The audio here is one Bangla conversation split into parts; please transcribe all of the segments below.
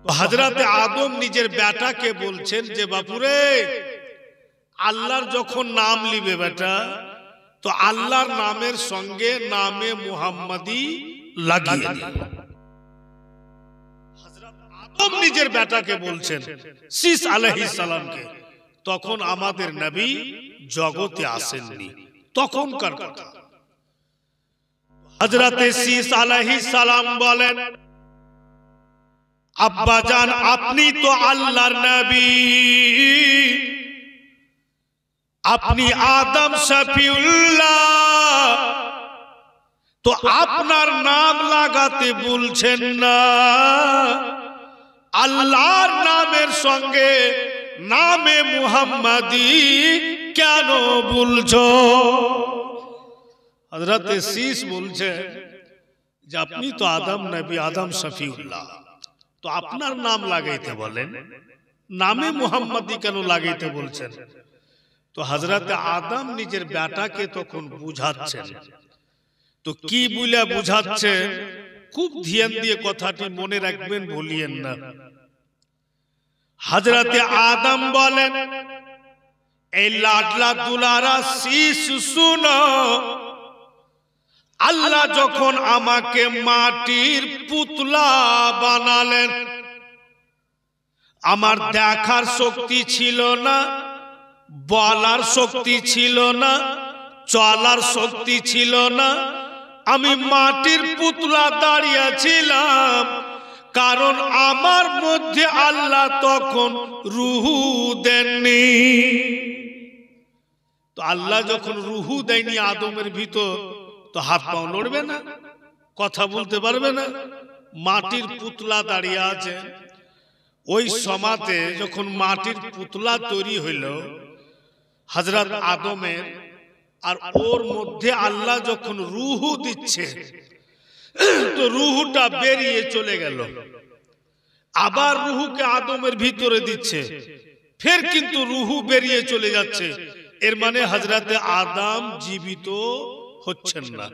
হযরত আদম নিজের বেটাকে বলছেন যে বাপুরে, আল্লাহর যখন নাম লিবে বেটা, তো আল্লাহর নামের সঙ্গে নামে মুহাম্মাদি লাগিয়ে দিও। হযরত আদম নিজের বেটাকে বলছেন, শীস আলাইহিস সালামকে। তখন আমাদের নবী জগতে আসেননি, তখনকার কথা। হযরত শীস আলাইহিস সালাম বলেন, আব্বা জান আপনি তো আল্লাহর নবী, আপনি আদম শফিউল্লাহ, তো আপনার নাম লাগাতে বলছেন না, আল্লাহর নামের সঙ্গে নামে মুহাম্মাদি কেন বলছো? হযরত শীস বলছেন যে আপনি তো আদম নবী, আদম শফিউল্লাহ, তো আপনার নাম লাগাইতে বলেন, নামে মুহাম্মাদি কেন লাগাইতে বলছেন? তো হযরত আদম নিজের বেটাকে তখন বুঝাচ্ছেন। তো কি বলে বুঝাচ্ছেন, খুব ধ্যান দিয়ে কথাটি মনে রাখবেন, ভুলিয়েন না। হযরত আদম বলেন, এই লাডলা দুলারা শীস শুনো, আল্লাহ যখন আমাকে মাটির পুতলা বানালেন, আমার দেখার শক্তি ছিল না, বলার শক্তি ছিল না, চলার শক্তি ছিল না, আমি মাটির পুতলা দাঁড়িয়েছিলাম, কারণ আমার মধ্যে আল্লাহ তখন রুহু দেননি। তো আল্লাহ যখন রুহু দেয়নি আদমের ভিতর, তো হাত পাও নড়বে না, কথা বলতে পারবে না, মাটির পুতলা দাঁড়িয়ে আছে। ওই সমাতে যখন মাটির পুতলা তৈরি হইল হযরত আদমের, আর ওর মধ্যে আল্লাহ যখন রুহু দিচ্ছে, তো রুহুটা বেরিয়ে চলে গেল, আবার রুহুকে আদমের ভিতরে দিচ্ছে, ফের কিন্তু রুহু বেরিয়ে চলে যাচ্ছে। এর মানে হযরত আদম জীবিত হচ্ছেন না।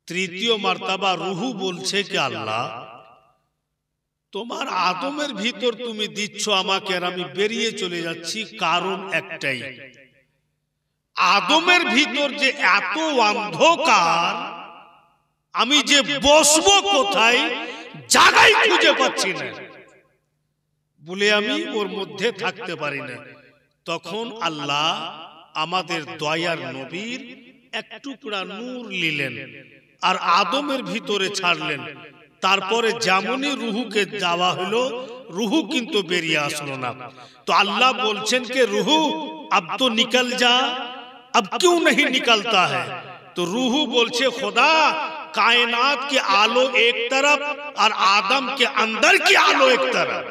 তৃতীয় মার্তবা রুহু বলছে কি আল্লাহ, তোমার আদমের ভিতর তুমি দিচ্ছ আমাকে, আর আমি বেরিয়ে চলে যাচ্ছি, কারণ একটাই, আদমের ভিতর যে এত অন্ধকার, আমি যে বসবো কোথায় জায়গায় খুঁজে পাচ্ছি না, বলে আমি ওর মধ্যে থাকতে পারি না। তখন আল্লাহ আমাদের দয়ার নবীর এক টুকরা নূর নিলেন আর আদমের ভিতরে ছাড়লেন। তারপরে যেমনই রুহুকে দেওয়া হলো, রুহু কিন্তু বেরিয়ে আসলো না। তো আল্লাহ বলছেন কে রুহু अब तो निकल जा, अब क्यों नहीं निकलता है? तो रूहू बोलছে खुदा कायनात की आलो एक तरफ और आदम के अंदर की आलो एक तरफ,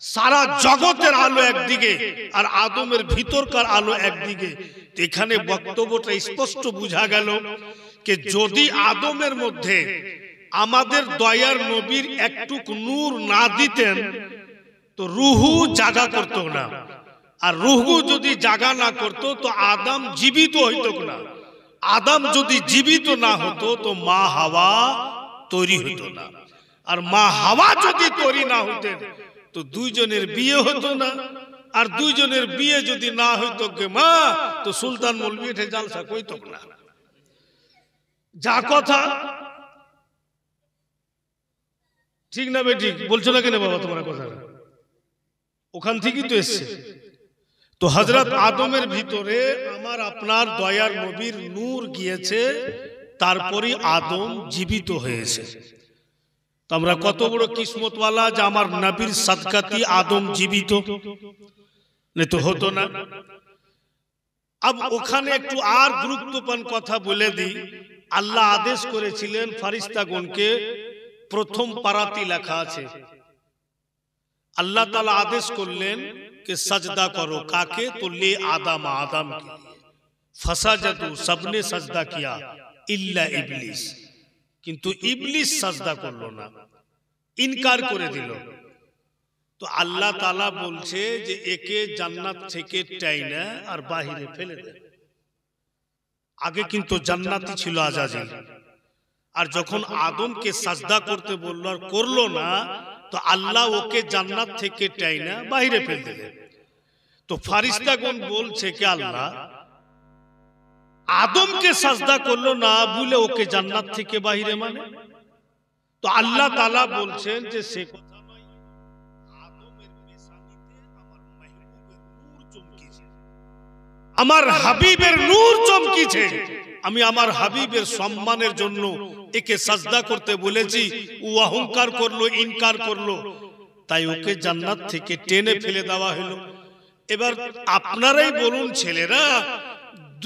সারা জগতের আলো একদিকে আর আদমের ভিতরকার আলো একদিকে। এখানে বক্তব্যটা স্পষ্ট বোঝা গেল যে যদি আদমের মধ্যে আমাদের দয়ার নবীর একটুকু নূর না দিতেন, তো রুহু জাগা করত না, আর রুহু যদি জাগা না করত, তো আদম জীবিত হইত না। আদম যদি জীবিত না হতো, তো মা হাওয়া তৈরি হইত না, আর মা হাওয়া যদি তৈরি না হতেন, তো দুইজনের বিয়ে হতো না, আর দুইজনের বিয়ে যদি না হইতো কে মা, তো সুলতান মৌলভী এঠে জালসা কইতো না। যা কথা ঠিক না বেঠিক বলছো না কেন বাবা, তোমার কথা ওখান থেকেই তো এসছে। তো হযরত আদমের ভিতরে আমার আপনার দয়ার নবীর নূর গিয়েছে, তারপরে আদম জীবিত হয়েছে। তো আমরা কত বড় কিসমতওয়ালা যে আমার নবীর সাদকাতি আদম জীবিত, না তো হতো না। अब ওখানে একটু আর গুরুত্বপূর্ণ কথা বলে দিই। আল্লাহ আদেশ করেছিলেন ফেরেশতাগণকে, প্রথম পারাতে লেখা আছে আল্লাহ তাআলা আদেশ করলেন कि सजदा करो, काके तो ले आदम, आदम के फसाजदू, सबने सजदा किया इल्ला इबलिस, किंतु इबलिस सजदा करलो ना, इनकार करे दिल। तो আল্লাহ তাআলা বলছে যে একে জান্নাত থেকে টাইনা আর বাহিরে ফেলে দেন। আগে কিন্তু জান্নাতি ছিল আজাজিল, আর যখন আদমকে সাজদা করতে বলল আর করলো না, তো আল্লাহ ওকে জান্নাত থেকে টাইনা বাইরে ফেলে দিলেন। তো ফারিস্তাগণ বলছে কি আল্লাহ আদমকে সাজদা করলো না বলে ওকে জান্নাত থেকে বাইরে মানে? তো আল্লাহ তাআলা বলছেন যে সে কথা নয়, আদমের পেশানিতে আমার মাহবুবের নূর চমকেছে, আমার হাবিবের নূর চমকেছে, আমি আমার হাবিবের সম্মানের জন্য একে সাজদা করতে বলেছি, ও অহংকার করলো, ইনকার করলো, তাই ওকে জান্নাত থেকে টেনে ফেলে দেওয়া হলো। এবার আপনারাই বলুন ছেলেরা,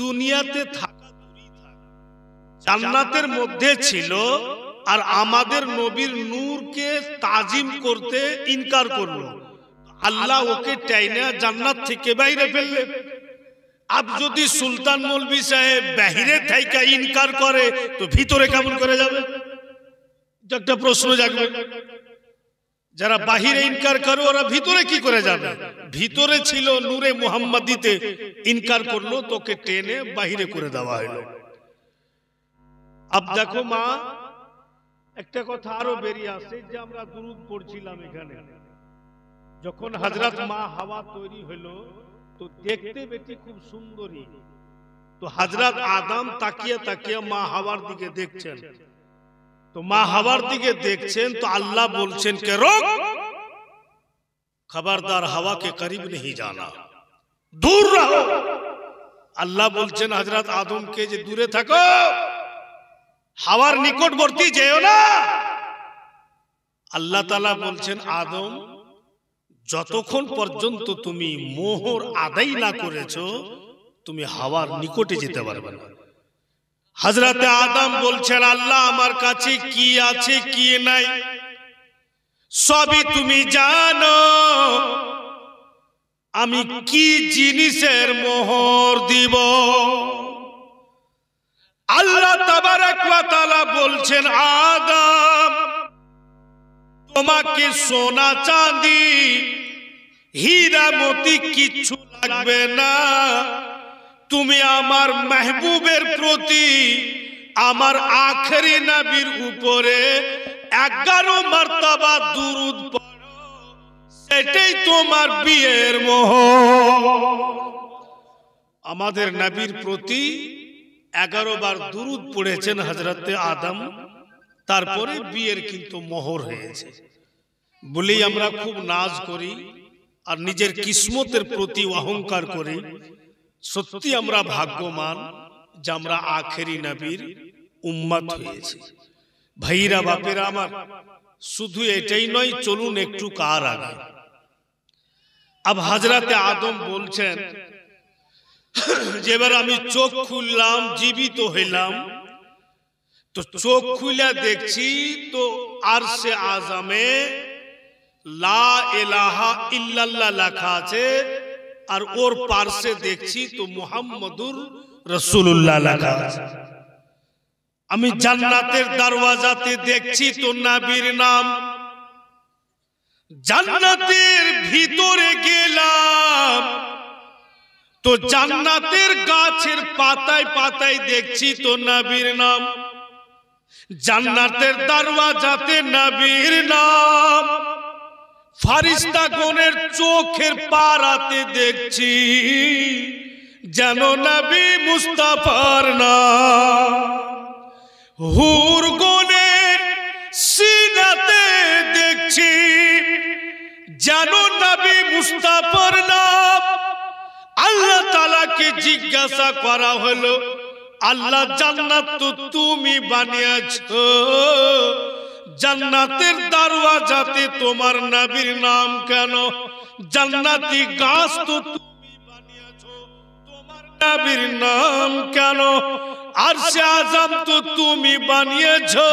দুনিয়াতে থাকা জান্নাতের মধ্যে ছিল আর আমাদের নবীর নূরকে তাজিম করতে ইনকার করলো, আল্লাহ ওকে টাইনা জান্নাত থেকে বাইরে ফেললেন। আব যদি সুলতান মৌলভী সাহেব বাহিরে থেকে ইনকার করে তো ভিতরে কেমন করে যাবে? একটা প্রশ্ন জাগবে। যারা বাহিরে ইনকার করে ওরা ভিতরে কি করে যাবে? ভিতরে ছিল নূরে মুহাম্মাদিতে, ইনকার করলো, তোকে টেনে বাহিরে করে দেওয়া হলো। আব দেখো মা, একটা কথা আরো বেরিয়ে আসে যে আমরা দুরূদ পড়ছিলাম এখানে, যখন হযরত মা হাওয়া তৈরি হলো তো দেখতে বেটি খুব সুন্দরী, তো হযরত আদম তাকিয়ে তাকিয়ে মা হাওয়ার দিকে দেখছেন, তো মা হাওয়ার দিকে দেখছেন তো আল্লাহ বলছেন কে রোক, খবরদার হাওয়া के करीब नहीं जाना, दूर रहो। আল্লাহ বলছেন হযরত আদমকে যে দূরে থাকো, হাওয়ার নিকটবর্তী যেও না। আল্লাহ তাআলা বলছেন আদম যতক্ষণ পর্যন্ত তুমি মোহর আদায় না করেছো তুমি হাওয়ার নিকটে যেতে পারবে না। হযরত আদম বলছেন আল্লাহ আমার কাছে কি আছে কি নাই সবই তুমি জানো, আমি কি জিনিসের মোহর দিব? আল্লাহ তাবারক ওয়া তাআলা বলছেন আদম তোমাকে সোনা চাঁদি হীরা মতি কিচ্ছু লাগবে না, তুমি আমার মাহবুবের প্রতি আমার আখেরি নবীর উপরে 11 মার্তবা দুরূদ পড়ো, সেটাই তোমার বিয়ের মোহর। আমাদের নবীর প্রতি 11 বার দুরূদ পড়েছেন হযরতে আদম, তারপরে বিয়ের কিন্তু মোহর হয়েছে। বলেই আমরা খুব নাজ করি আর নিজের কিসমতের প্রতি অহংকার করি। সত্যি আমরা ভাগ্যবান যে আমরা আখেরি নবীর উম্মত হয়েছি। ভাইরা বাপেরা আমার, শুধু এটাই নয়, চলুন একটু কার আগে। আব হযরতে আদম বলছেন যে এবার আমি চোখ খুললাম, জীবিত হইলাম, তো চোখ খুলে দেখছি তো আরশে আজমে লা ইলাহা ইল্লাল্লাহ লেখা আছে, আর ওর পাশে দেখছি তো মুহাম্মাদুর রাসূলুল্লাহ লেখা আছে। আমি জান্নাতের দরওয়াজাতে দেখছি তো নবীর নাম, জান্নাতের ভিতরে গেলাম তো জান্নাতের গাছের পাতায় পাতায় দেখছি তো নবীর নাম, জান্নাতের দরওয়াজাতে নবীর নাম, ফারিস্তাগণের চোখের পারাতে দেখছি যেন নবী মুস্তাফার নাম, হুরগণের সিনাতে দেখছি যেন নবী মুস্তাফার নাম। আল্লাহ তাআলাকে জিজ্ঞাসা করা হলো আল্লাহ জান্নাত তো তুমি বানিয়েছো, জান্নাতের দরওয়াজাতে তোমার নবীর নাম কেন? জান্নাতি গাছ তো তুমি বানিয়েছো, তোমার নবীর নাম কেন? আরশে আযম তো তুমি বানিয়েছো,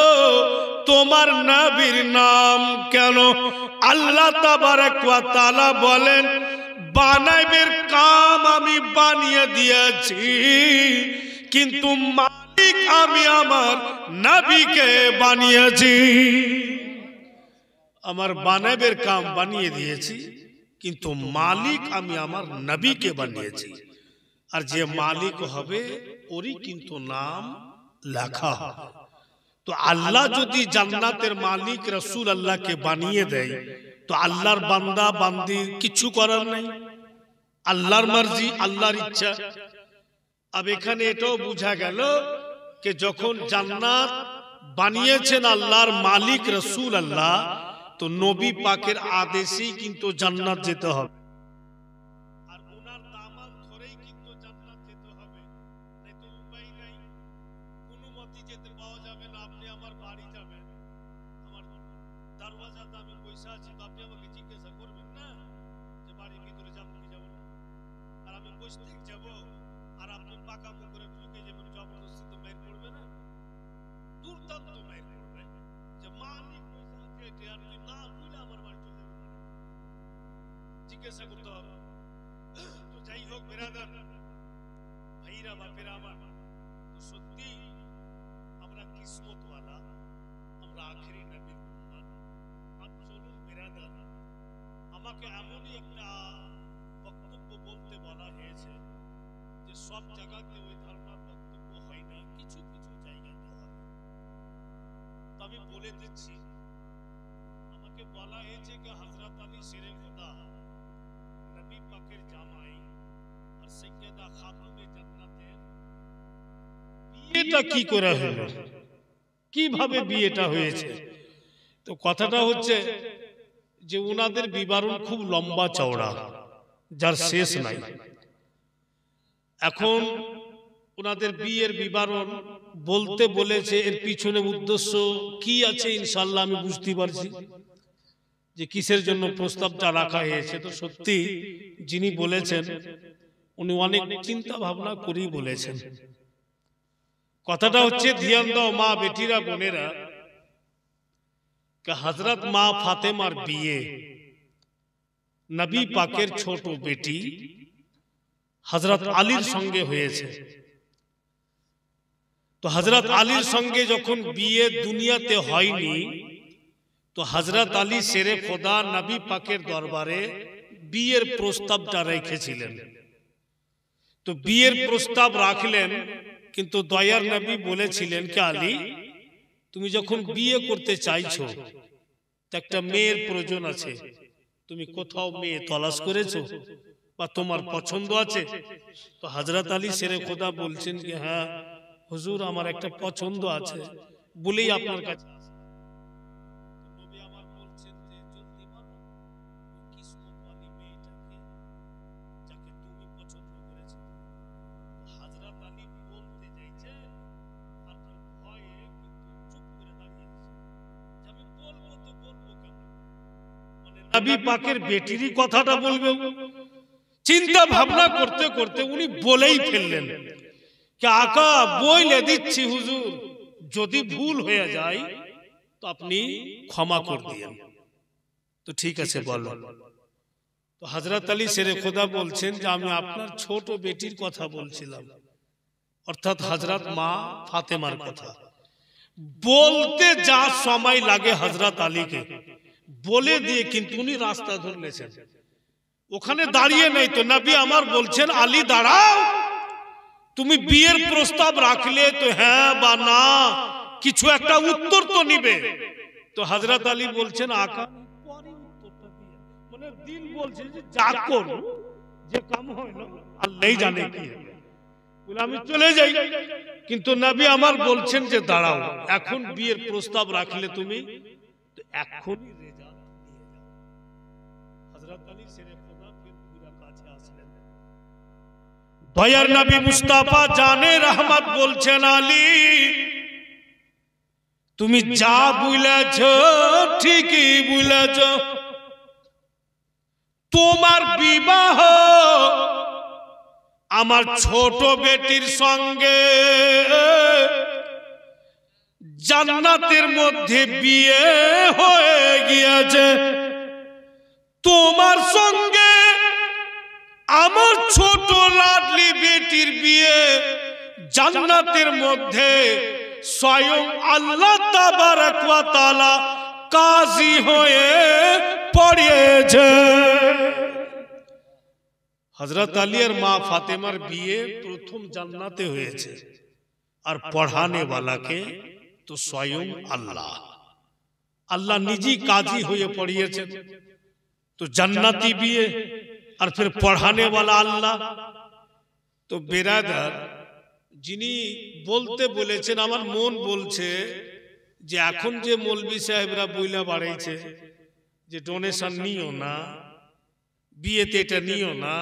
তোমার নবীর নাম কেন? আল্লাহ তাবারক ওয়া তাআলা বলেন বানাইবের কাম আমি বানিয়ে দিয়েছি, কিন্তু মালিক আমি আমার নবীকে বানিয়েছি। আমার বানাইবের কাম বানিয়ে দিয়েছি, কিন্তু মালিক আমি আমার নবীকে বানিয়েছি। আর যে মালিক হবে ওরই কিন্তু নাম লেখা হবে। তো আল্লাহ যদি জান্নাতের মালিক রাসূল আল্লাহকে বানিয়ে দেয়, তো আল্লাহর বান্দা বান্দি কিছু করার নাই, আল্লাহর মর্জি, আল্লাহর ইচ্ছা। अब এখানে এটাও বোঝা গেল যে যখন জান্নাত বানিয়েছেন আল্লাহর মালিক রাসূল আল্লাহ, তো নবী পাকের আদেশেই কিন্তু জান্নাত যেতে হবে, আর ওনার দামান ধরেই কিন্তু জান্নাত যেতে হবে, নাই তো উপায় নাই, কোনো মতেই যেতে পাওয়া যাবে না। আপনি আমার বাড়ি যাবেন, আমার দরওয়াজাতে আমি বসে আছি, তো আপনি আমাকে জিজ্ঞাসা করবেন না যে বাড়ির ভিতরে যাব কি যাব না, আর আমি বসতে যাব আর আপনি পাকা মুখ করে ঢুকে যাবেন, জবরদস্তি তো বের করবে না, দুর্দান্ত বের করবে যে মালিক বসে আছে এটা, আর তুই না বুঝলে আমার বাড়ি চলে যাবে, জিজ্ঞাসা করতে হবে। তো যাই হোক বেরাদার ভাইরা বাপেরা আমার, তো সত্যি আমরা কিসমতওয়ালা, আমরা আখেরি নবীর উম্মত। আর চলুন বেরাদার, আমাকে এমনই একটা বক্তব্য বলতে বলা হয়েছে যে সব জায়গাতে ওই ধরনের বক্তব্য হয় না, কিছু কিছু জায়গাতে হয়। তো আমি বলে দিচ্ছি, আমাকে বলা হয়েছে যে হযরত আলী শেরে খোদা, নবী পাকের জামাই আর সাইয়্যিদা খাতুনে জান্নাতের বিয়েটা কি করে হলো, কিভাবে বিয়েটা হয়েছে। তো কথাটা হচ্ছে যে ওনাদের বিবরণ খুব লম্বা চওড়া, যার শেষ নাই। এখন ওনাদের বিয়ের বিবরণ বলতে বলেছে, এর পিছনে উদ্দেশ্য কি আছে ইনশাআল্লাহ আমি বুঝতে পারছি যে কিসের জন্য প্রস্তাবটা রাখা হয়েছে। তো সত্যি যিনি বলেছেন উনি অনেক চিন্তা ভাবনা করেই বলেছেন। কথাটা হচ্ছে, ধ্যান দাও মা বেটিরা বোনেরা, হযরত মা ফাতেমার বিয়ে নবী পাকের ছোট বেটি হযরত আলীর সঙ্গে হয়েছে। তো হযরত আলীর সঙ্গে যখন বিয়ে দুনিয়াতে হয়নি, তো হযরত আলী শেরে খোদা নবী পাকের দরবারে বিয়ের প্রস্তাবটা রেখেছিলেন। তো বিয়ের প্রস্তাব রাখলেন, কিন্তু দয়ার নবী বলেছিলেন কি আলী, তুমি যখন বিয়ে করতে চাইছো তো একটা মেয়ের প্রয়োজন আছে, তুমি কোথাও মেয়ে তলাশ করেছো বা তোমার পছন্দ আছে? তো হযরত আলী শেরে খোদা বলছেন যে হ্যাঁ হুজুর, আমার একটা পছন্দ আছে বলেই আপনার কাছে। নবী আমার বলছেন যে জলদি বলো কিসমতওয়ালি মেয়েটাকে যাকে তুমি পছন্দ করেছো। হযরত আলী বলতে চাইছে আর ভয়ে কিন্তু চুপ করে দাঁড়িয়ে আছে, যে আমি বলবো তো বলবো কেন, মানে নবী পাকের বেটিরই কথাটা বলবে। চিন্তা ভাবনা করতে করতে উনি বলেই ফেললেন कि आका বলে দিচ্ছি হুজুর, যদি ভুল হয়ে যায় তো আপনি ক্ষমা করে দিয়েন। তো ঠিক আছে বলো। তো হযরত আলী শেরে খোদা বলছেন যে আমি আপনার ছোট বেটির কথা বলছিলাম, অর্থাৎ হযরত মা ফাতেমার কথা। বলতে যা সময় লাগে হযরত আলীকে বলে দিয়ে কিন্তু উনি রাস্তা ধরে নিয়েছেন, ওখানে দাঁড়িয়ে নেই। তো নবী আমার বলছেন আলী দাঁড়াও, তুমি বিয়ের প্রস্তাব রাখলে তো হ্যাঁ বা না কিছু একটা উত্তর তো নিবে। তো হযরত আলী বলছেন আকা পরে উত্তরটা দিয়ে, মানে দিল বলছে যে যা করো, যে কাম হয় না আল্লাহই জানে কি হবে, বলে আমি চলে যাই। কিন্তু নবী আমার বলছেন যে দাঁড়াও, এখন বিয়ের প্রস্তাব রাখলে তুমি তো এখনই রেজাল্ট নিয়ে যাও। হযরত আলী শেরে খোদা ফির পুরা কাছে আসলেন। দয়ার নবী মুস্তাফা জানে রহমত বলছেন আলী তুমি যা বুঝেছ ঠিকই বুঝেছ, তোমার বিবাহ আমার ছোট বেটির সঙ্গে জান্নাতের মধ্যে বিয়ে হয়ে গিয়েছে। তোমার সঙ্গে আমার ছোট লাডলি বেটির বিয়ে জান্নাতের মধ্যে স্বয়ং আল্লাহ তাবারক ওয়া তাআলা কাজী হয়ে পড়িয়েছে। হযরত আলী আর মা ফাতেমার বিয়ে প্রথম জান্নাতে হয়েছে, আর পড়ানে वाला কে? তো তো স্বয়ং আল্লাহ, আল্লাহ নিজেই কাজী হয়ে পড়িয়েছেন। তো জান্নাতি বিয়ে আর ফির পড়ানে वाला আল্লাহ। তো বেরাদার, যিনি বলতে বলেছেন, আমার মন বলছে যে এখন যে মৌলভী সাহেবরা বইলা বাড়াইছে যে ডোনেশন নিও না, বিয়েতে এটা নিও না,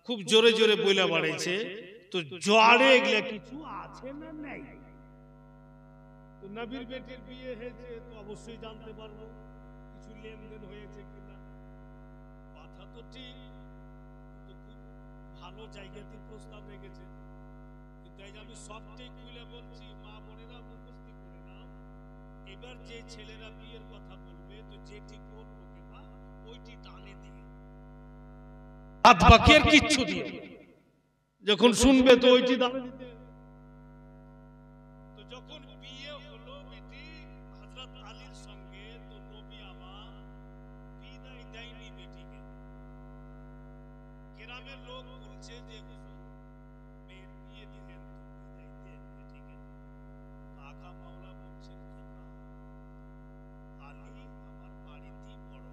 খুব জোরে জোরে বইলা বাড়াইছে। তো জড়ে এগুলা কিছু আছে না নাই? তো নবীর বেটির বিয়ে হয়েছে তো অবশ্যই জানতে পারবো কিছু লেনদেন হয়েছে কিনা। কথা তো ঠিক, তো খুব ভালো জায়গাতে প্রস্তাব রেখেছে। কিন্তু আমি সবটাই খুলে বলছি, মা বোনেরা মুখস্থ করে নাও। এবার যে ছেলেরা বিয়ের কথা বলবে, তো যেটি করবো কিনা ওইটি টানে দিয়ে হাত বাকির কিচ্ছু দিয়ে যখন শুনবে তো ওইটি দাঁড়ে দিতে। তো যখন বিয়ে হলো বেটি হযরত আলীর সঙ্গে, তো নবী আমার বিদায় দেয়নি বেটিকে। গ্রামের লোক বলছে যে হুজুর মেয়ের বিয়ে দিলেন তো বিদায় দেন বেটিকে। আকা মাওলা বলছেন না, আলী আমার বাড়িতেই বড়,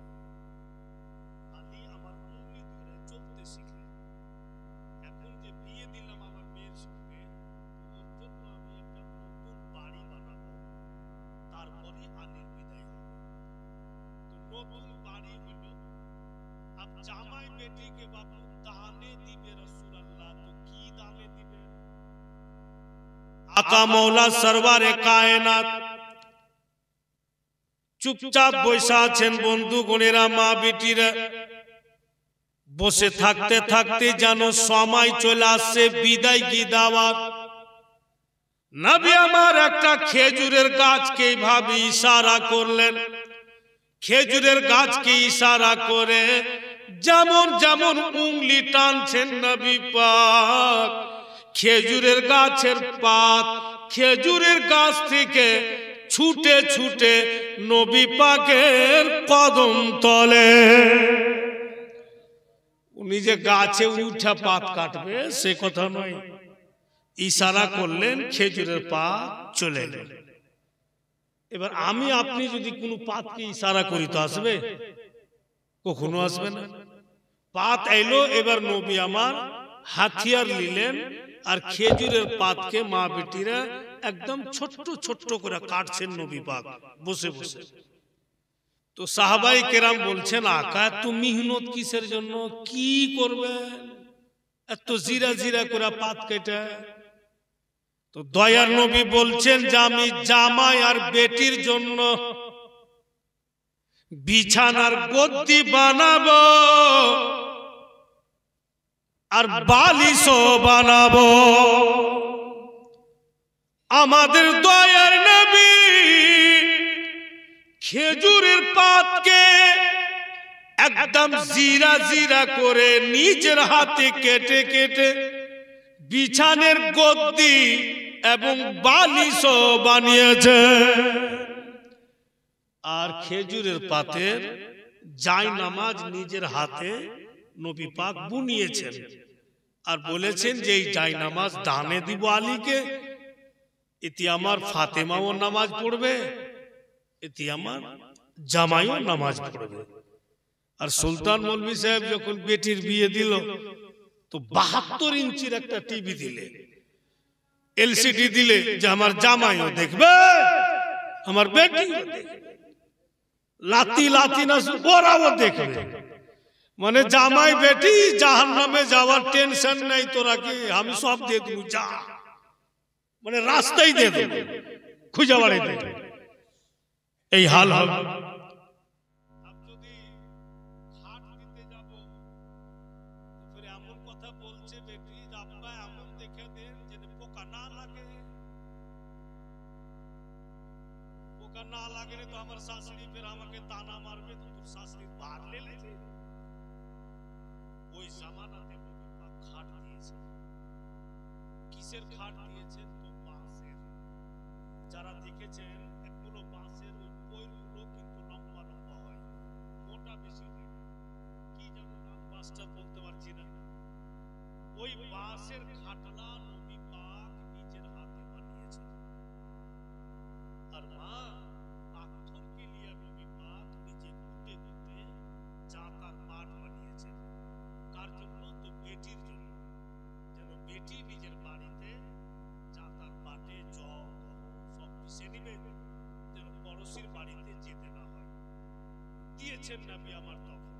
আলী আমার উংলি ধরে চলতে শিখলেন। এখন যে বিয়ে দিলাম আমার মেয়ের সঙ্গে, ওর জন্য আমি একটা নতুন বাড়ি বানাবো, তারপরে আলীর বিদায় হবে। তো নতুন বাড়ি হলো, আব জামাই বেটিকে বাপু দানে দিবে রাসূলুল্লাহ। তো কি দানে দিবে? আকা মাওলা সরওয়ারে কায়নাত চুপচাপ বসে আছেন। বন্ধুগণেরা, মা বেটিরা বসে থাকতে থাকতে যেন সময় চলে আসছে বিদায় কি দাওয়াত। নবী আমার একটা খেজুরের গাছকে এইভাবে ইশারা করলেন। খেজুরের গাছকে ইশারা করে যেমন যেমন উংলি টানছেন নবী পাক, খেজুরের গাছের পাত খেজুরের গাছ থেকে ছুটে ছুটে নবী পাকের কদম তলে। উনি যে গাছে উঠা পাত কাটবে সে কথা নয়, ইশারা করলেন, খেজুরের পাত চলে এলেন। এবার আমি আপনি যদি কোনো পাতকে ইশারা করি তো আসবে? কখনো আসবে না। পাত এলো, এবার নবী আমার হাতিয়ার নিলেন আর খেজুরের পাতকে মা বেটিরা একদম ছোট্ট ছোট্ট করে কাটছেন নবী পাক বসে বসে। তো সাহাবাই কেরাম বলছেন, আকা এত মেহনত কিসের জন্য, কি করবেন এত জিরা জিরা করে পাত কেটে? তো দয়ার নবী বলছেন যে আমি জামাই আর বেটির জন্য বিছানার গদ্দি বানাবো আর বালিশও বানাবো। আমাদের দয়ার নবী খেজুরের পাতকে একদম জিরা জিরা করে নিজের হাতে কেটে কেটে বিছানের গদ্দি এবং বালিশও বানিয়েছে। আর খেজুরের পাতের জায় নামাজ নিজের হাতে নবী পাক বুনিয়েছেন আর বলেছেন যে এই জায় নামাজ দানে দিব আলীকে, এতে আমার ফাতেমাও নামাজ পড়বে, এতে আমার জামাইও নামাজ পড়বে। আর সুলতান মৌলভী সাহেব যখন বেটির বিয়ে দিল, তো 72 ইঞ্চির একটা টিভি দিলে, এলসিডি দিলে, যে আমার জামাইও দেখবে আমার বেটিও দেখবে, লাতি লাতি না ওরাও দেখবে। মানে জামাই বেটি জাহান্নামে যাওয়ার টেনশন নাই, তোরা কি আমি সব দিয়ে দেব, যা মানে রাস্তায় দিয়ে দেব, খুঁজে বাড়াইতে। এই হাল হবে। না লাগলে তো আমার শাশুড়ি ফের আমাকে তানা মারবে, তো তোর শাশুড়ি বার লেলেছে। ওই জামানাতে খাট দিয়েছে। কিসের খাট দিয়েছেন? তো বাঁশের। যারা দেখেছেন এগুলো বাঁশের ওই পয়রগুলো কিন্তু লম্বা লম্বা হয়, মোটা বেশি হয়। কি যেন নাম বাঁশটা বলতে পারছি না। ওই বাঁশের খাটলা নবী পাক নিজের হাতে বানিয়েছেন। দিয়েছেন নবী আমার তখন,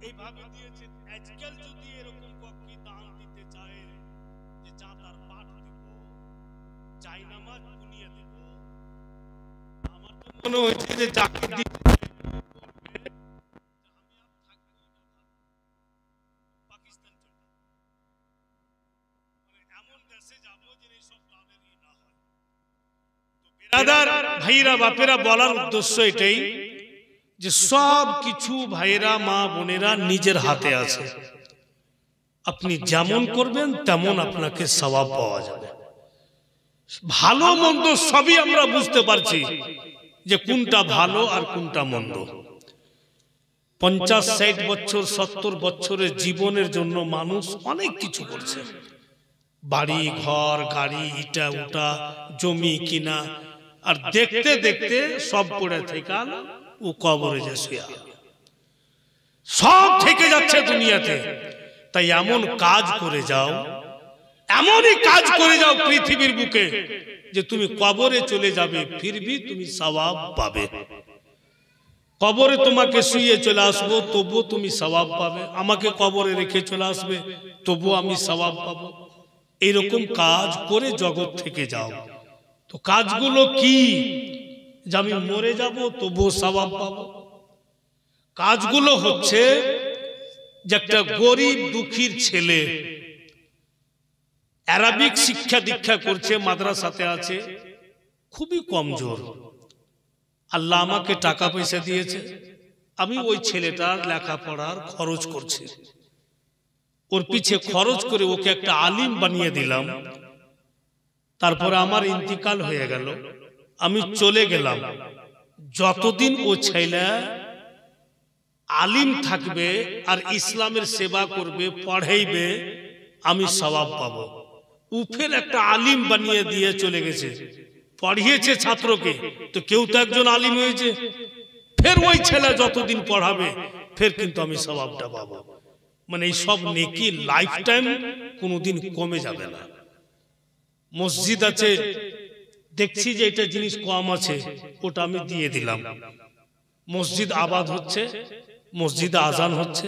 এইভাবে দিয়েছেন। আজকাল যদি এরকম কক্ষে দান দিতে চায় যে চাঁদার পাঠ দিব, চাই নামাজ বুনিয়ে দেব, আমার তো মনে হচ্ছে যে যাকে দিতে পাকিস্তান চলে এমন দেশে যাব যে এইসব দানেরই না হয়। বেরাদার ভাইরা বাপেরা বলার উদ্দেশ্য এটাই যে সব কিছু ভাইরা মা বোনেরা নিজের হাতে আছে। আপনি যেমন করবেন তেমন আপনাকে সওয়াব পাওয়া যাবে। ভালো মন্দ সবই আমরা বুঝতে পারছি যে কোনটা ভালো আর কোনটা মন্দ। 50-60 বছর 70 বছরের জীবনের জন্য মানুষ অনেক কিছু করছে, বাড়ি ঘর গাড়ি ইটা উটা জমি কিনা, আর দেখতে দেখতে সব পড়ে থেকে ও কবরে যে শুয়ে সব থেকে যাচ্ছে দুনিয়াতে। তাই এমন কাজ করে যাও, এমনই কাজ করে যাও পৃথিবীর বুকে যে তুমি কবরে চলে যাবে ফিরবি তুমি সওয়াব পাবে। কবরে তোমাকে শুয়ে চলে আসবো তবুও তুমি সওয়াব পাবে, আমাকে কবরে রেখে চলে আসবে তবুও আমি সওয়াব পাবো। এইরকম কাজ করে জগৎ থেকে যাও। তো কাজগুলো কি? যে আমি মরে যাব তবুও সওয়াব পাবো। কাজগুলো হচ্ছে যে একটা গরিব দুঃখীর ছেলে আরবিক শিক্ষা দীক্ষা করছে, মাদ্রাসাতে আছে, খুবই কমজোর, আল্লাহ আমাকে টাকা পয়সা দিয়েছে, আমি ওই ছেলেটার লেখাপড়ার খরচ করছি, ওর পিছে খরচ করে ওকে একটা আলিম বানিয়ে দিলাম। তারপরে আমার ইন্তিকাল হয়ে গেল, আমি চলে গেলাম। যতদিন ও ছেলে আলিম থাকবে আর ইসলামের সেবা করবে পড়াইবে আমি সওয়াব পাবো। উফের একটা আলিম বানিয়ে দিয়ে চলে গেছে, পড়িয়েছে ছাত্রকে, তো কেউ তো একজন আলিম হয়েছে, ফের ওই ছেলে যতদিন পড়াবে ফের কিন্তু আমি সওয়াবটা পাবো। মানে এই সব নেকি লাইফ টাইম কোনোদিন কমে যাবে না। মসজিদ আছে, দেখছি যে এটা জিনিস কম আছে, ওটা আমি দিয়ে দিলাম। মসজিদ আবাদ হচ্ছে, মসজিদে আজান হচ্ছে,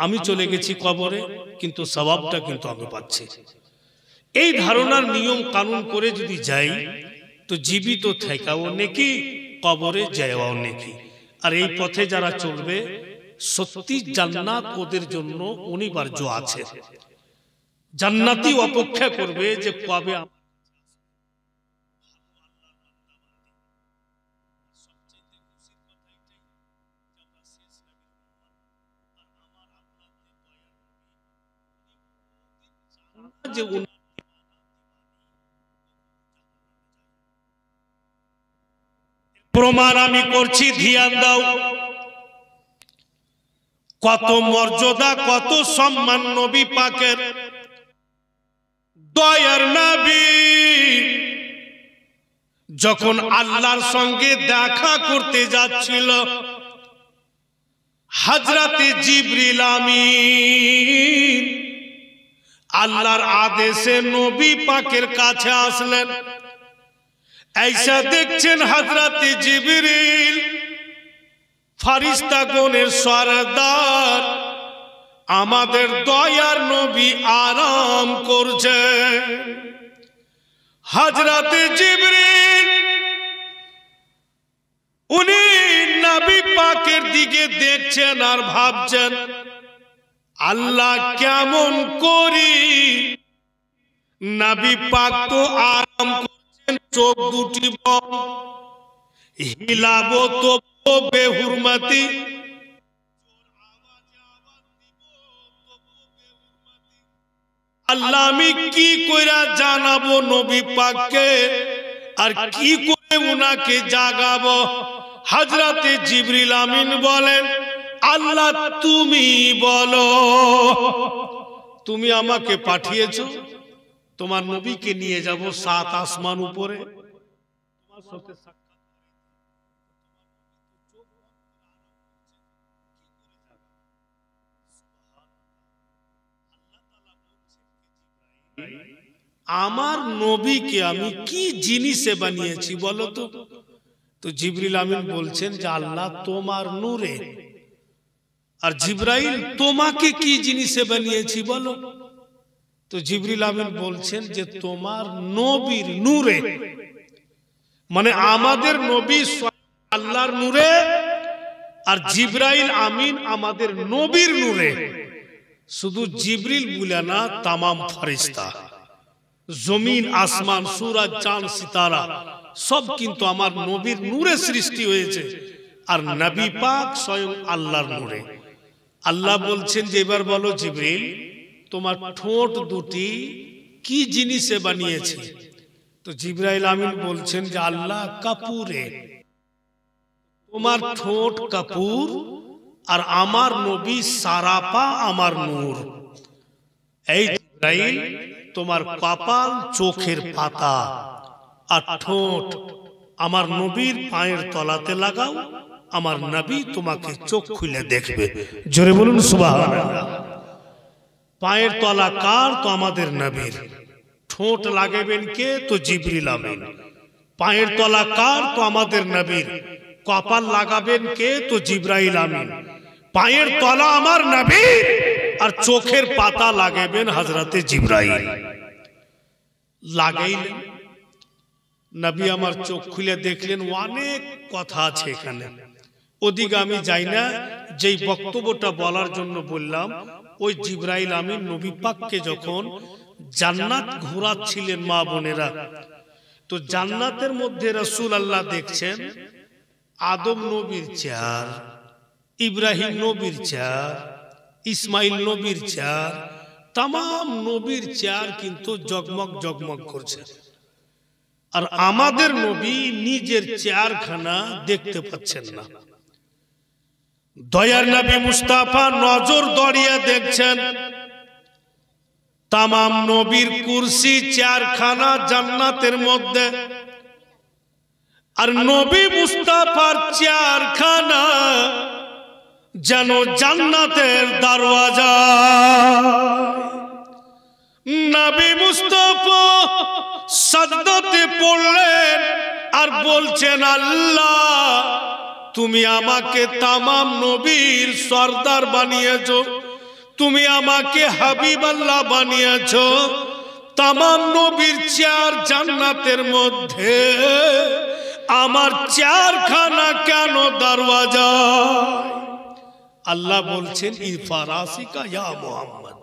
আমি চলে গেছি কবরে, কিন্তু সওয়াবটা কিন্তু আমি পাচ্ছি। এই ধারণার নিয়ম কানুন করে যদি যাই তো জীবিত থেকাও নেকি, কবরে যাওয়াও নেকি। আর এই পথে যারা চলবে সত্যি জান্নাত ওদের জন্য অনিবার্য আছে। জান্নাতি অপেক্ষা করবে যে কবে যে প্রমাণ আমি করছি, ধ্যান দাও। কত মর্যাদা কত সম্মান নবী পাকের, দয়ার নবী যখন আল্লাহর সঙ্গে দেখা করতে যাচ্ছিল, হযরতে জিবরিল আমিন আল্লাহর আদেশে নবী পাকের কাছে আসলেন। ऐसा দেখছেন হযরতে জিবরিল ফেরেশতাগণের সরদার আমাদের দয়ার নবী আরাম করছে। হযরতে জিবরিল উনি নবী পাকের দিকে দেখছেন আর ভাবছেন আল্লাহ কেমন করি, নবী পাক তো আরাম করছেন, চোখ দুটি হিলাবো তো বেহুরমতি, আল্লাহ আমি কি কইরা জানাবো নবী পাককে, আর কি করে উনাকে জাগাবো। হযরতে জিবরিল আমিন বলেন আল্লাহ তুমি বলো, তুমি আমাকে পাঠিয়েছো, তোমার নবীকে নিয়ে যাব 7 আসমান উপরে, তোমার সাথে আমার নবীকে আমি কি জিনিসে বানিয়েছি বলো তো। তো জিবরিল আমিন বলছেন যে আল্লাহ তোমার নূরে, আর জিবরাইল তোমাকে কি জিনিসে বানিয়েছি বলো। তো জিবরিল আমিন বলছেন যে তোমার নবীর নূরে, মানে আমাদের নবী আল্লাহর নূরে, আর জিবরাইল আমিন আমাদের নবীর নূরে। শুধু জিবরিল বলে না, তামাম ফেরেশতা, জমিন আসমান, সূরজ চাঁদ সিতারা সব কিন্তু আমার নবীর নূরে সৃষ্টি হয়েছে, আর নবী পাক স্বয়ং আল্লাহর নূরে। আল্লাহ বলছেন যে এবার বলো জিবরিল, তোমার ঠোঁট দুটি কি জিনিসে বানিয়েছে। তো জিবরাইল আমিন বলছেন যে আল্লাহ কাপুরে, তোমার ঠোঁট কাপুর, আর আমার নবী সারাপা আমার নূর। এই জিবরাইল তোমার কপাল চোখের পাতা আর ঠোঁট আমার নবীর পায়ের তলাতে লাগাও, আমার নবী তোমাকে চোখ খুলে দেখবে। জোরে বলুন সুবহানাল্লাহ। পায়ের তলা কার? তো আমাদের নবীর। ঠোঁট লাগাবেন কে? তো জিবরিল আমিন। পায়ের তলা কার? তো আমাদের নবীর। কপাল লাগাবেন কে? তো জিবরাইল আমিন। পায়ের তলা আমার নবীর, আর চোখের পাতা লাগাবেন হযরতে জিবরাইল। লাগাইলেন, নবী আমার চোখ খুলে দেখলেন। অনেক কথা আছে এখানে, ওদিকে আমি যাই না। যেই বক্তব্যটা বলার জন্য বললাম, ওই জিবরাইল আমিন নবী পাককে যখন জান্নাত ঘোরাচ্ছিলেন মা বোনেরা, তো জান্নাতের মধ্যে রাসূলুল্লাহ দেখছেন আদম নবীর চেয়ার, ইব্রাহিম নবীর চেয়ার, ইসমাইল নবীর চেয়ার, तमाम নবীর চেয়ার কিন্তু জগমগ জগমগ করছে। আর আমাদের নবী নিজের চেয়ারখানা দেখতে পাচ্ছেন না। দয়ার নবী মুস্তাফা নজর দড়িয়ে দেখছেন तमाम নবীর কুরসি চেয়ারখানা জান্নাতের মধ্যে, আর নবী মুস্তাফার চেয়ারখানা যেন জান্নাতের দরওয়াজা। নবী মুস্তাফা সাজদাতে পড়লেন আর বলছেন, আল্লাহ তুমি আমাকে तमाम নবীর সরদার বানিয়েছো, তুমি আমাকে হাবিব আল্লাহ বানিয়েছো। तमाम নবীর চেয়ার জান্নাতের মধ্যে, আমার চেয়ারখানা কেন দরওয়াজা? আল্লাহ বলছেন, ইফারাসিকা ইয়া মুহাম্মদ,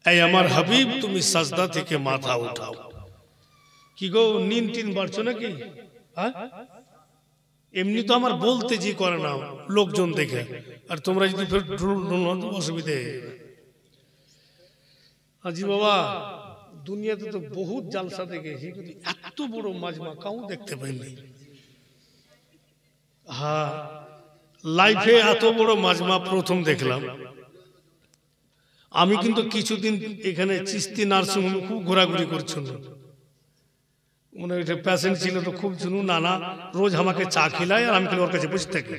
এই আমার হাবিব তুমি সাজদা থেকে মাথা উঠাও। কি গো, নিন তিন বাড়ছো নাকি? এমনি তো আমার বলতে জি করে না লোকজন দেখে, আর তোমরা যদি অসুবিধে। আজি বাবা, দুনিয়াতে তো বহুত জালসা দেখেছি, কিন্তু এত বড় মাজমা কাউ দেখতে পাইনি। হ্যাঁ, লাইফে এত বড় মাজমা প্রথম দেখলাম। আমি কিন্তু কিছুদিন এখানে চিস্তি নার্সিং হোমে খুব ঘোরাঘুরি করছিল, মনে একটা পেশেন্ট ছিল তো খুব জুনু নানা, রোজ আমাকে চা খিলায় আর আমি খালি ওর কাছে বসে থাকি।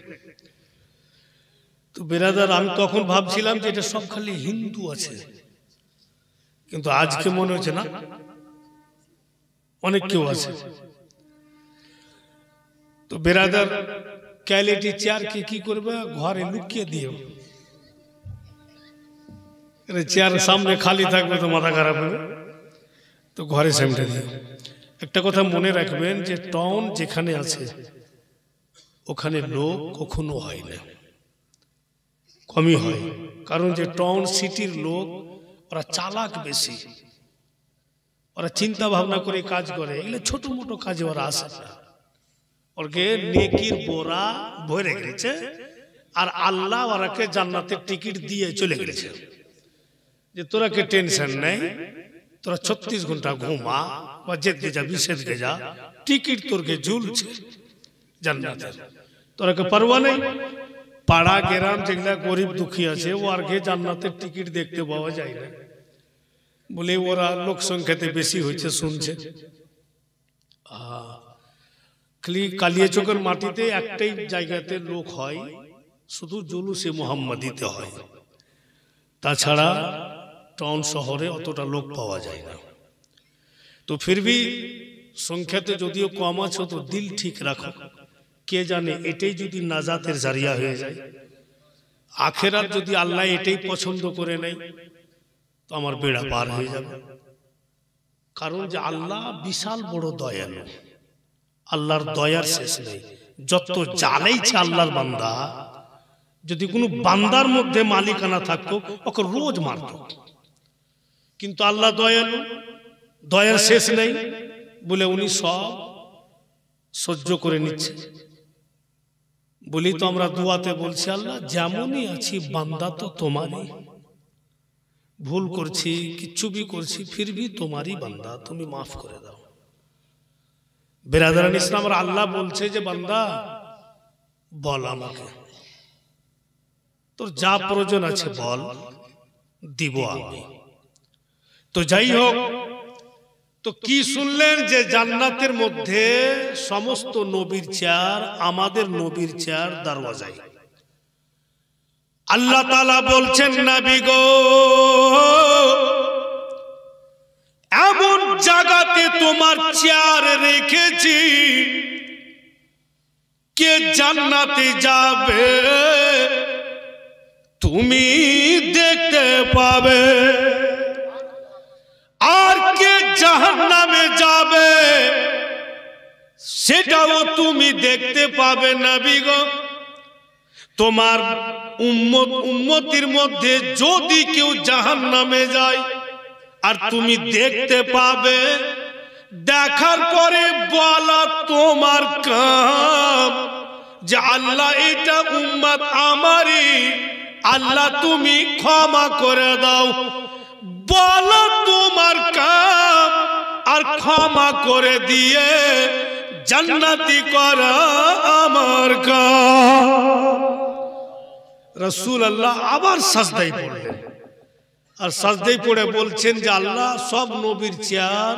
তো বেরাদার, আমি তখন ভাবছিলাম যে এটা সব খালি হিন্দু আছে, কিন্তু আজকে মনে হচ্ছে না, অনেক কেউ আছে। তো বেরাদার, ক্যালিটি চেয়ারকে কি করবে, ঘরে লুকিয়ে দিও। চেয়ার সামনে খালি থাকবে তো মাথা খারাপ হবে, তো ঘরে সামনে দিও। একটা কথা মনে রাখবেন যে টাউন যেখানে আছে ওখানে লোক কখনো হয় না, কমই হয়। কারণ যে টাউন সিটির লোক ওরা চালাক বেশি, ওরা চিন্তা ভাবনা করে কাজ করে। এগুলো ছোট মোটো কাজে ওরা আসে না, ওরকে নেকির বোরা ভরে গেছে, আর আল্লাহ ওরাকে জান্নাতের টিকিট দিয়ে চলে গেছে যে তোরাকে টেনশন নেই, তোরা 36 ঘন্টা ঘুমা বা যেতে যা বিশেষকে যা, টিকিট তোরকে ঝুলছে জান্নাতের, তোরাকে পারওয়া নেই। পাড়া গ্রাম যেগুলা গরিব দুঃখী আছে ও আর কে জান্নাতের টিকিট দেখতে পাওয়া যায় না, বলে ওরা লোক সংখ্যাতে বেশি হয়েছে শুনছে। খালি কালিয়াচকের মাটিতে একটাই জায়গাতে লোক হয়, শুধু জুলুসে মুহাম্মাদিতে হয়, তাছাড়া টাউন শহরে অতটা লোক পাওয়া যায় না। তো ফির ভি সংখ্যাতে যদিও কম আছে, তো দিল ঠিক রাখো, কে জানে এটাই যদি নাজাতের জারিয়া হয়ে যায়, আখেরাত যদি আল্লাহ এটাই পছন্দ করে নেয় তো আমার বেড়া পার হয়ে যাবে। কারণ যে আল্লাহ বিশাল বড় দয়ালু, আল্লাহর দয়ার শেষ নেই। যত জ্বালাইছে আল্লাহর বান্দা, যদি কোনো বান্দার মধ্যে মালিকানা থাকতো ওকে রোজ মারত, কিন্তু আল্লাহ দয়ালু, দয়ার শেষ নেই বলে উনি সব সহ্য করে নিচ্ছে। বলি তো আমরা দুয়াতে বলছি, আল্লাহ যেমনই আছি বান্দা তো তোমারই, ভুল করছি কিচ্ছু भी করছি फिर भी তোমারই বান্দা, তুমি মাফ করে দাও। বিরাদরান ইসলাম, আর আল্লাহ বলছে যে বান্দা বল আমাকে, তোর যা প্রয়োজন আছে বল, দিব আমি। তো যাই হোক, তো কি শুনলেন যে জান্নাতের মধ্যে সমস্ত নবীর চেয়ার, আমাদের নবীর চেয়ার দরওয়াজায়। আল্লাহ তাআলা বলছেন, নবী গো এমন জায়গাতে তোমার চেয়ার রেখেছি, কে জান্নাতে যাবে তুমি দেখতে পাবে, আর কে জাহান্নামে যাবে সেটাও তুমি দেখতে পাবে। নবী গো তোমার উম্মতির মধ্যে যদি কেউ জাহান্নামে যায় আর তুমি দেখতে পাবে, দেখার পরে বলা তোমার কাম যে আল্লাহ এটা উম্মত আমারই, আল্লাহ তুমি ক্ষমা করে দাও। বলো তোমার কাম, আর ক্ষমা করে দিয়ে জান্নাতি করা আমার কাম। রাসূলুল্লাহ আবার সাজদায় পড়লেন, আর সাজদায় পড়ে বলছেন যে আল্লাহ সব নবীর চেয়ার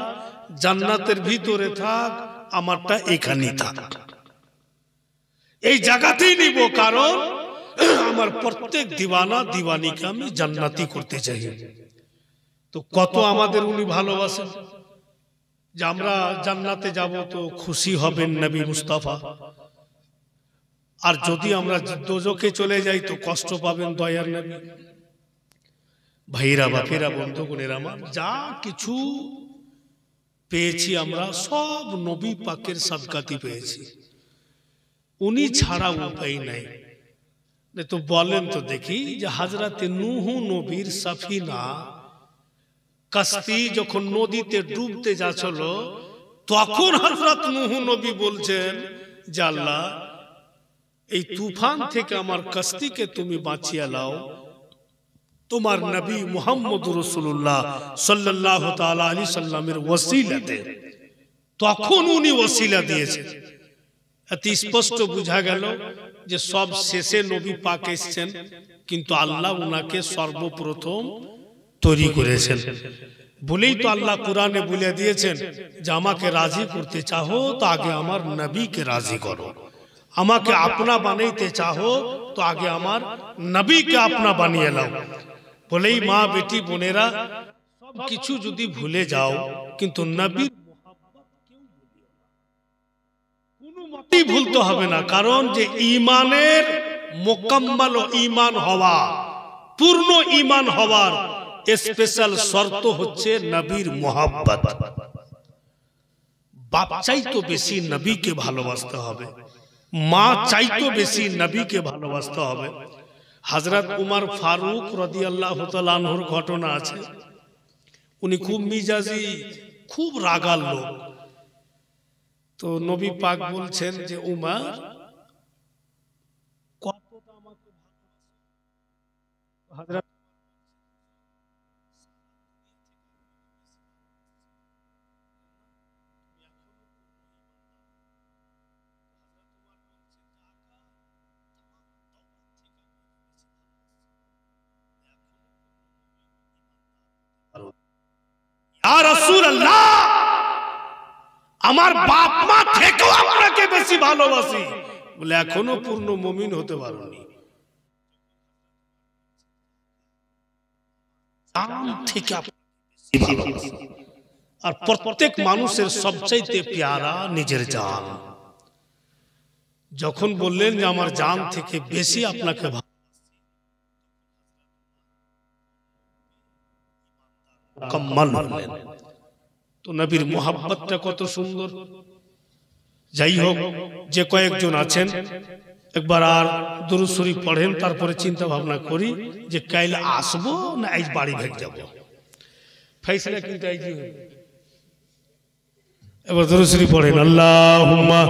জান্নাতের ভিতরে থাক, আমারটা এখানেই থাক, এই জায়গাতেই নিব, কারণ আমার প্রত্যেক দিওয়ানা দিওয়ানিকে আমি জান্নাতি করতে চাই। তো কত আমাদের উনি ভালোবাসেন যে আমরা জান্নাতে যাব, তো খুশি হবেন নবী মুস্তাফা। আর যদি আমরা দোজখে চলে যাই তো কষ্ট পাবেন দয়ার নবী। ভাইরা বাপেরা বন্ধুগণের আমার, যা কিছু পেয়েছি আমরা সব নবী পাকের সাদকাতি পেয়েছি, উনি ছাড়া উপায় নাই। তো বলেন তো দেখি যে হযরতে নূহ নবীর সাফিনা কাস্তি যখন নদীতে ডুবতে যাচ্ছিল, তখন হযরত নূহ নবী বলছেন যে আল্লাহ এই তুফান থেকে আমার কাস্তিকে তুমি বাঁচিয়ে নাও তোমার নবী মুহাম্মদুর রাসূলুল্লাহ সাল্লাল্লাহু তাআলা আলাইহি সাল্লামের ওসিলাতে। তখন উনি ওসিলা দিয়েছেন। এত স্পষ্ট বোঝা গেল যে সব শেষে নবী পাক এসেছেন, কিন্তু আল্লাহ উনাকে সর্বপ্রথম তৈরি করেছেন। বলেই তো আল্লাহ কোরআনে বলে দিয়েছেন যে আমাকে রাজি করতে চাও তো আগে আমার নবীকে রাজি করো, আমাকে আপনা বানাইতে চাও তো আগে আমার নবীকে আপনা বানিয়ে নাও। বলেই মা বেটি বোনেরা সব কিছু যদি ভুলে যাও, কিন্তু নবীর মতেই ভুলতে হবে না। কারণ যে ঈমানের মোকাম্মল ঈমান হওয়া, পূর্ণ ঈমান হওয়ার স্পেশাল শর্ত হচ্ছে নবীর মোহাব্বত। বাপ চাইতো বেশি নবীকে ভালোবাসতে হবে, মা চাইতো বেশি নবীকে ভালোবাসতে হবে। হযরত উমর ফারুক রাদিয়াল্লাহু তাআলা আনহুর ঘটনা আছে। উনি খুব মিজাজি, খুব রাগাল লোক। তো নবী পাক বলছেন যে উমর কতটা আমাকে হযরত ইয়া রাসূলুল্লাহ আমার বাপ মা থেকেও আপনাকে বেশি ভালোবাসি। বলে এখনো পূর্ণ মুমিন হতে পারোনি। জান থেকে আপনাকে বেশি ভালোবাসি। আর প্রত্যেক মানুষের সবচাইতে প্যারা নিজের জান। যখন বললেন যে আমার জান থেকে বেশি আপনাকে মুকাম্মাল হলেন। তো নবীর মোহাব্বতটা কত সুন্দর। যাই হোক, যে কয়েকজন আছেন একবার আর দুরূদ শরীফ পড়েন, তারপরে চিন্তা ভাবনা করি যে কাল আসবো না আজ বাড়ি ভেগ যাব। ফয়সালা কিন্তু আজ হবে। এবার দুরূদ শরীফ পড়েন, আল্লাহুম্মা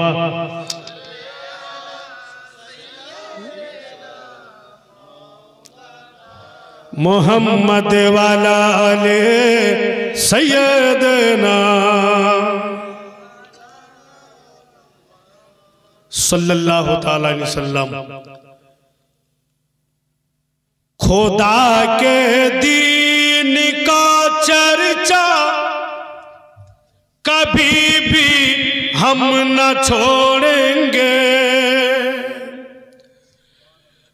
मोहम्मद वाला आले सैयदना सल्लल्लाहु ताला अलैहि वसल्लम। खुदा के दीन का चर्चा कभी भी हम न छोड़ेंगे।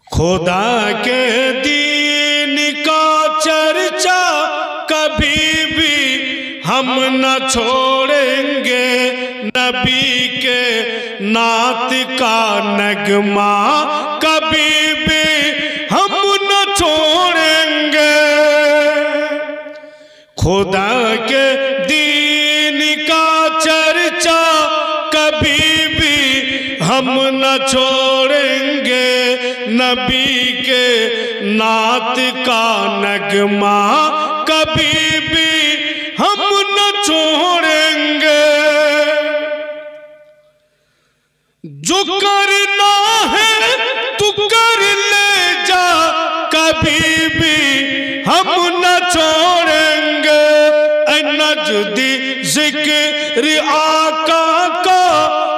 खुदा के दीन का चर्चा कभी भी हम न छोड़ेंगे। नबी के नात का नगमा कभी भी हम न छोड़ेंगे। खुदा के दीन का चर्चा कभी भी हम न छोड़ेंगे। नबी के नात का नगमा कभी भी हम न छोड़ेंगे। जो करना है तू कर ले जा, कभी भी हम न छोड़ेंगे। नजदी जिक्र आका का,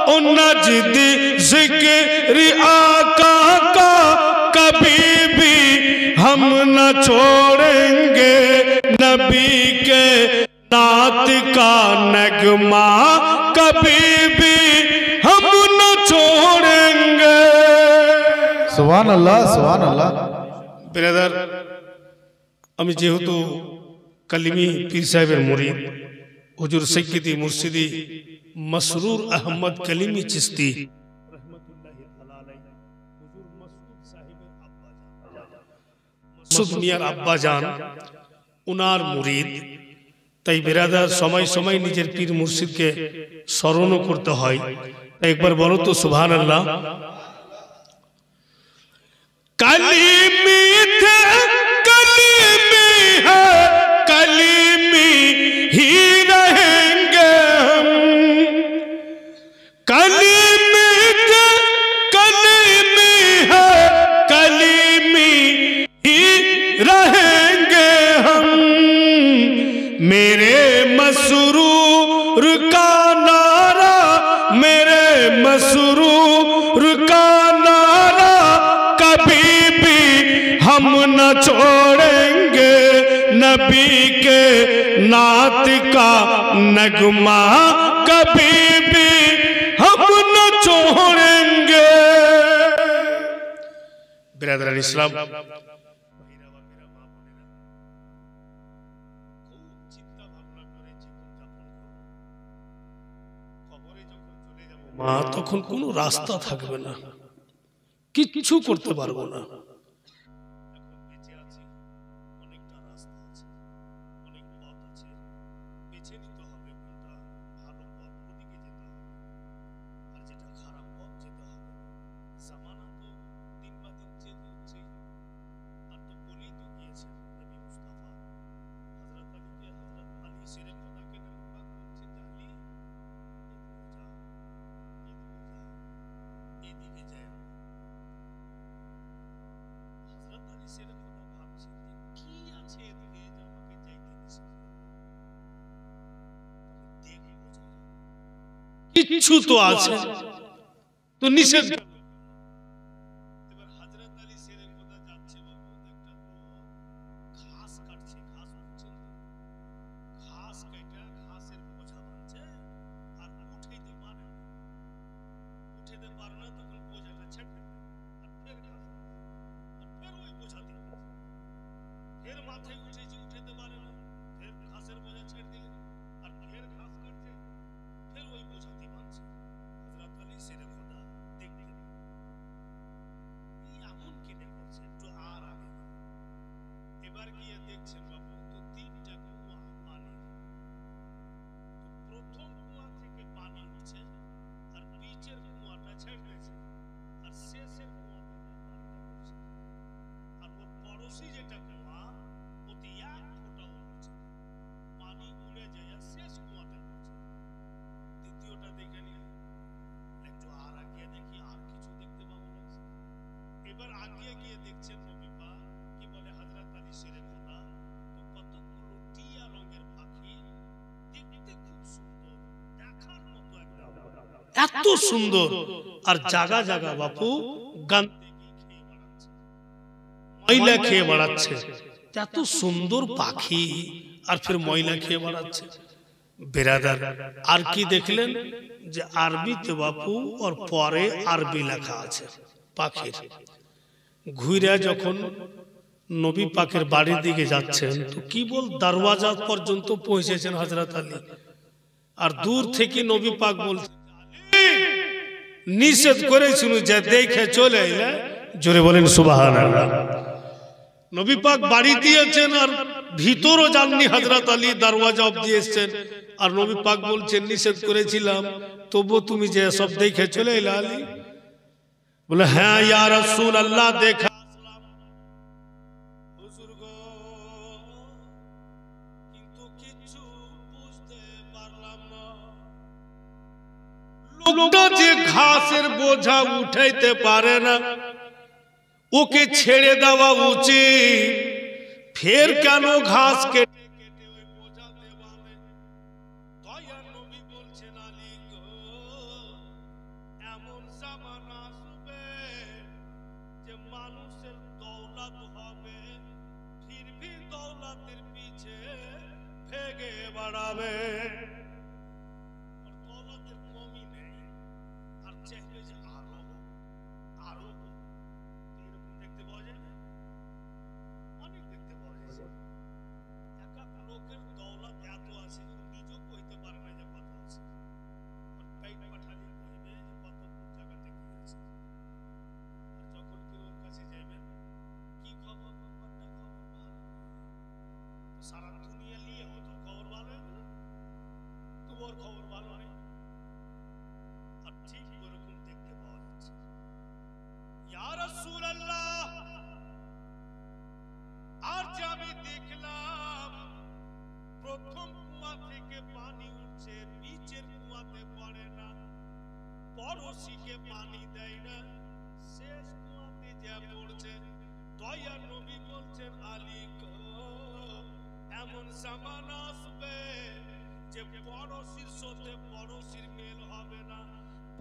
ओ नजदी जिक्र आका का कभी भी हम न छोड़ेंगे। नबी के नात का नगमा कभी भी हम न छोड़ेंगे। सुभान अल्लाह, सुभान अल्लाह। ब्रदर, আমি যেহেতু কালিমি পীর সাহেবের মুরিদ, হুজুর সৈয়দি মুর্শিদি মসরুর আহমদ কালিমি চিশতি মাসুদ মিয়ার আব্বাজান উনার মুরিদ, তাই বিরাদার সময় সময় নিজের পীর মুর্শিদকে স্মরণও করতে হয়। একবার বলো তো সুবহানাল্লাহ। কালিমি थे कलीमी है, कलीमी ही रहेंगे हम। कलीमी थे कलीमी है, कलीमी ही रहेंगे हम। मेरे मसरूर का नारा, मेरे मसरूर का नारा कभी भी हम न छोड़ेंगे। नबी के नात का नगमा कभी भी हम न छोड़ेंगे। बिरादरान इस्लाम, মা তখন কোনো রাস্তা থাকবে না, কিচ্ছু করতে পারবো না। কিছু তো আছে, তো নিষেধ। পড়শি যেটা কুয়া অতি এক ফোঁটাও পড়ছে না। পানি উড়ে যায় শেষ কুয়াতে পড়ছে। দ্বিতীয়টা দেখে নিন, একটু আর আগিয়ে দেখি আর কিছু দেখতে পাবো লাগছে। এবার আগিয়ে গিয়ে দেখছেন নবী পাক কি বলে হযরত আলী শেরে খোদা, তো কতগুলো টিয়া রঙের পাখি, দেখতে খুব সুন্দর, দেখার মতো একদম এত সুন্দর। আর জায়গা জায়গা বাপু গন্ধেগি খেয়ে বেড়াচ্ছে, ময়লা খেয়ে বেড়াচ্ছে। এত সুন্দর পাখি আর ফির ময়লা খেয়ে বেড়াচ্ছে। বেরাদার আর কি দেখলেন যে আরবিতে বাপু আর পরে আরবি লেখা আছে পাখির। ঘুরে যখন নবী পাকের বাড়ির দিকে যাচ্ছেন তো কি বল দরওয়াজা পর্যন্ত পৌঁছেছেন হযরত আলী। আর দূর থেকে নবী পাক বলছেন নিষেধ করেছিল যে দেখে চলে এলে, জোরে বলেন সুবহানাল্লাহ। নবী পাক বাড়ি দিয়েছেন আর ভিতরও যাননি হযরত আলী, দরওয়াজা অবধি এসেছেন। আর নবী পাক বলছেন নিষেধ করেছিলাম তবু তুমি যে সব দেখে চলে এলে আলী। বলে হ্যাঁ ইয়া রাসূলুল্লাহ দেখা আসলাম হুজুর গো, কিন্তু কিছু বুঝতে পারলাম না। লোকটা যে ঘাসের বোঝা উঠাইতে পারে না ওকে ছেড়ে দেওয়া উচিত, ফের কেন ঘাস কেটে কেটে ওই বোঝা দেওয়াবে? দয়ার নবী বলছেন আলী গো, এমন জামানা আসবে যে মানুষের দৌলত হবে, ফির ভি দৌলতের পিছে ভেগে বাড়াবে। দৌলতের কমই নেই, আর চাইবে যে আরো আরো। এরকম দেখতে পাওয়া যায় না? অনেক দেখতে পাওয়া যায়। এক এক লোকের দৌলত এত আছে যে নিজেও কইতে পারে না যে কত আছে। পেট পাঠালি কইবে যে কত জায়গাতে কি আছে। আর যখন কেউ ওর কাছে যাবেন কি খবর, ব্যাপারটা খবর ভালো, সারা দুনিয়া নিয়ে হতো খবর ভালো হবে না, তো ওর খবর ভালো নেই। আর ঠিক ওরকম দেখতে পাওয়া যাচ্ছে। ইয়া রাসূলুল্লাহ, আর যে আমি দেখলাম প্রথম কুয়া থেকে পানি উঠছে, নিচের কুয়াতে পড়ে না, পড়শিকে পানি দেয় না, শেষ কুয়াতে যা পড়ছে। দয়ার নবী বলছেন আলী গো, এমন জামানা আসবে যে পড়শির সাথে পড়শির মেল হবে না,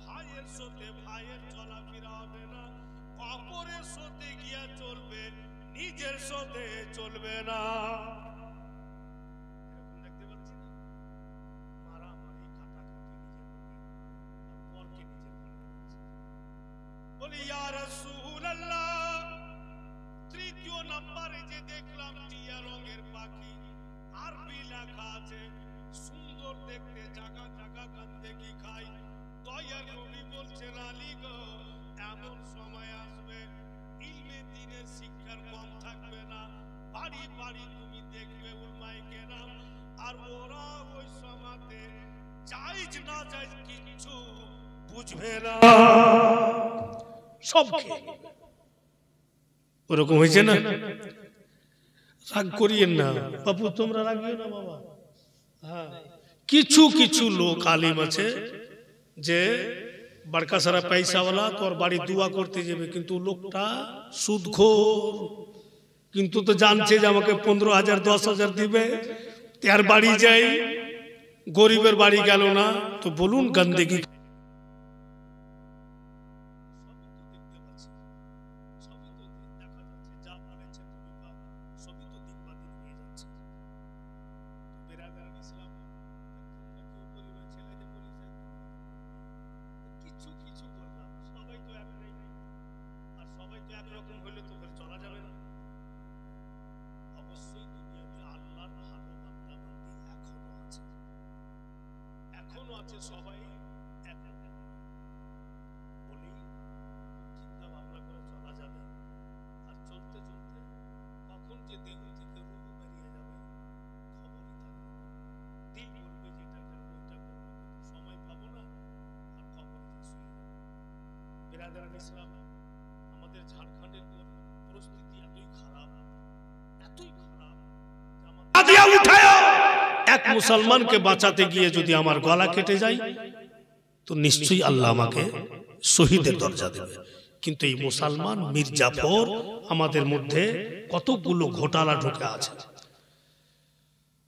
ভাইয়ের সাথে ভাইয়ের চলাফেরা হবে না, অপরের সাথে গিয়া চলবে, নিজের সাথে চলবে না। এরকম দেখতে পাচ্ছি না, মারামারি কাটাকাটি নিজের লোকে, পরকে নিজের লোকে। বলি ইয়া রাসূলুল্লাহ, তৃতীয় নম্বরে যে দেখলাম টিয়া রঙের পাখি, আরবি লেখা আছে, সুন্দর দেখতে, জায়গা জায়গা গন্ধেগি খাই। দয়ার নবী বলছেন আলী গো, এমন সময় আসবে ইলমে দ্বীনের শিক্ষার কম থাকবে না, বাড়ি বাড়ি তুমি দেখবে উলমায়ে কেরাম, আর ওরা ওই সমাজে জায়েজ না জায়েজ কিছু বুঝবে না, সব খেয়ে নেবে। ওরকম হয়েছে না? রাগ করিয়েন না বাপু, তোমরা রাগিও না বাবা। হ্যাঁ, কিছু কিছু লোক আলিম আছে যে बड़का सारा पैसा वाला তোর বাড়ি দোয়া করতে যাবে, কিন্তু লোকটা সুদখোর, কিন্তু তো জানছে যে আমাকে 15,000 10,000 দিবে, তার বাড়ি যাই, গরিবের বাড়ি গেল না, তো বলুন গন্দেগি। আমাদের ঝাড়খণ্ডের পরিস্থিতি এতই খারাপ, আওয়াজ উঠায় এক মুসলমানকে বাঁচাতে গিয়ে যদি আমার গলা কেটে যায় তো নিশ্চয়ই আল্লাহ আমাকে শহীদের দরজা দেবে। কিন্তু এই মুসলমান মীর জাফর আমাদের মধ্যে কতগুলো ঘোটালা ঢুকে আছে।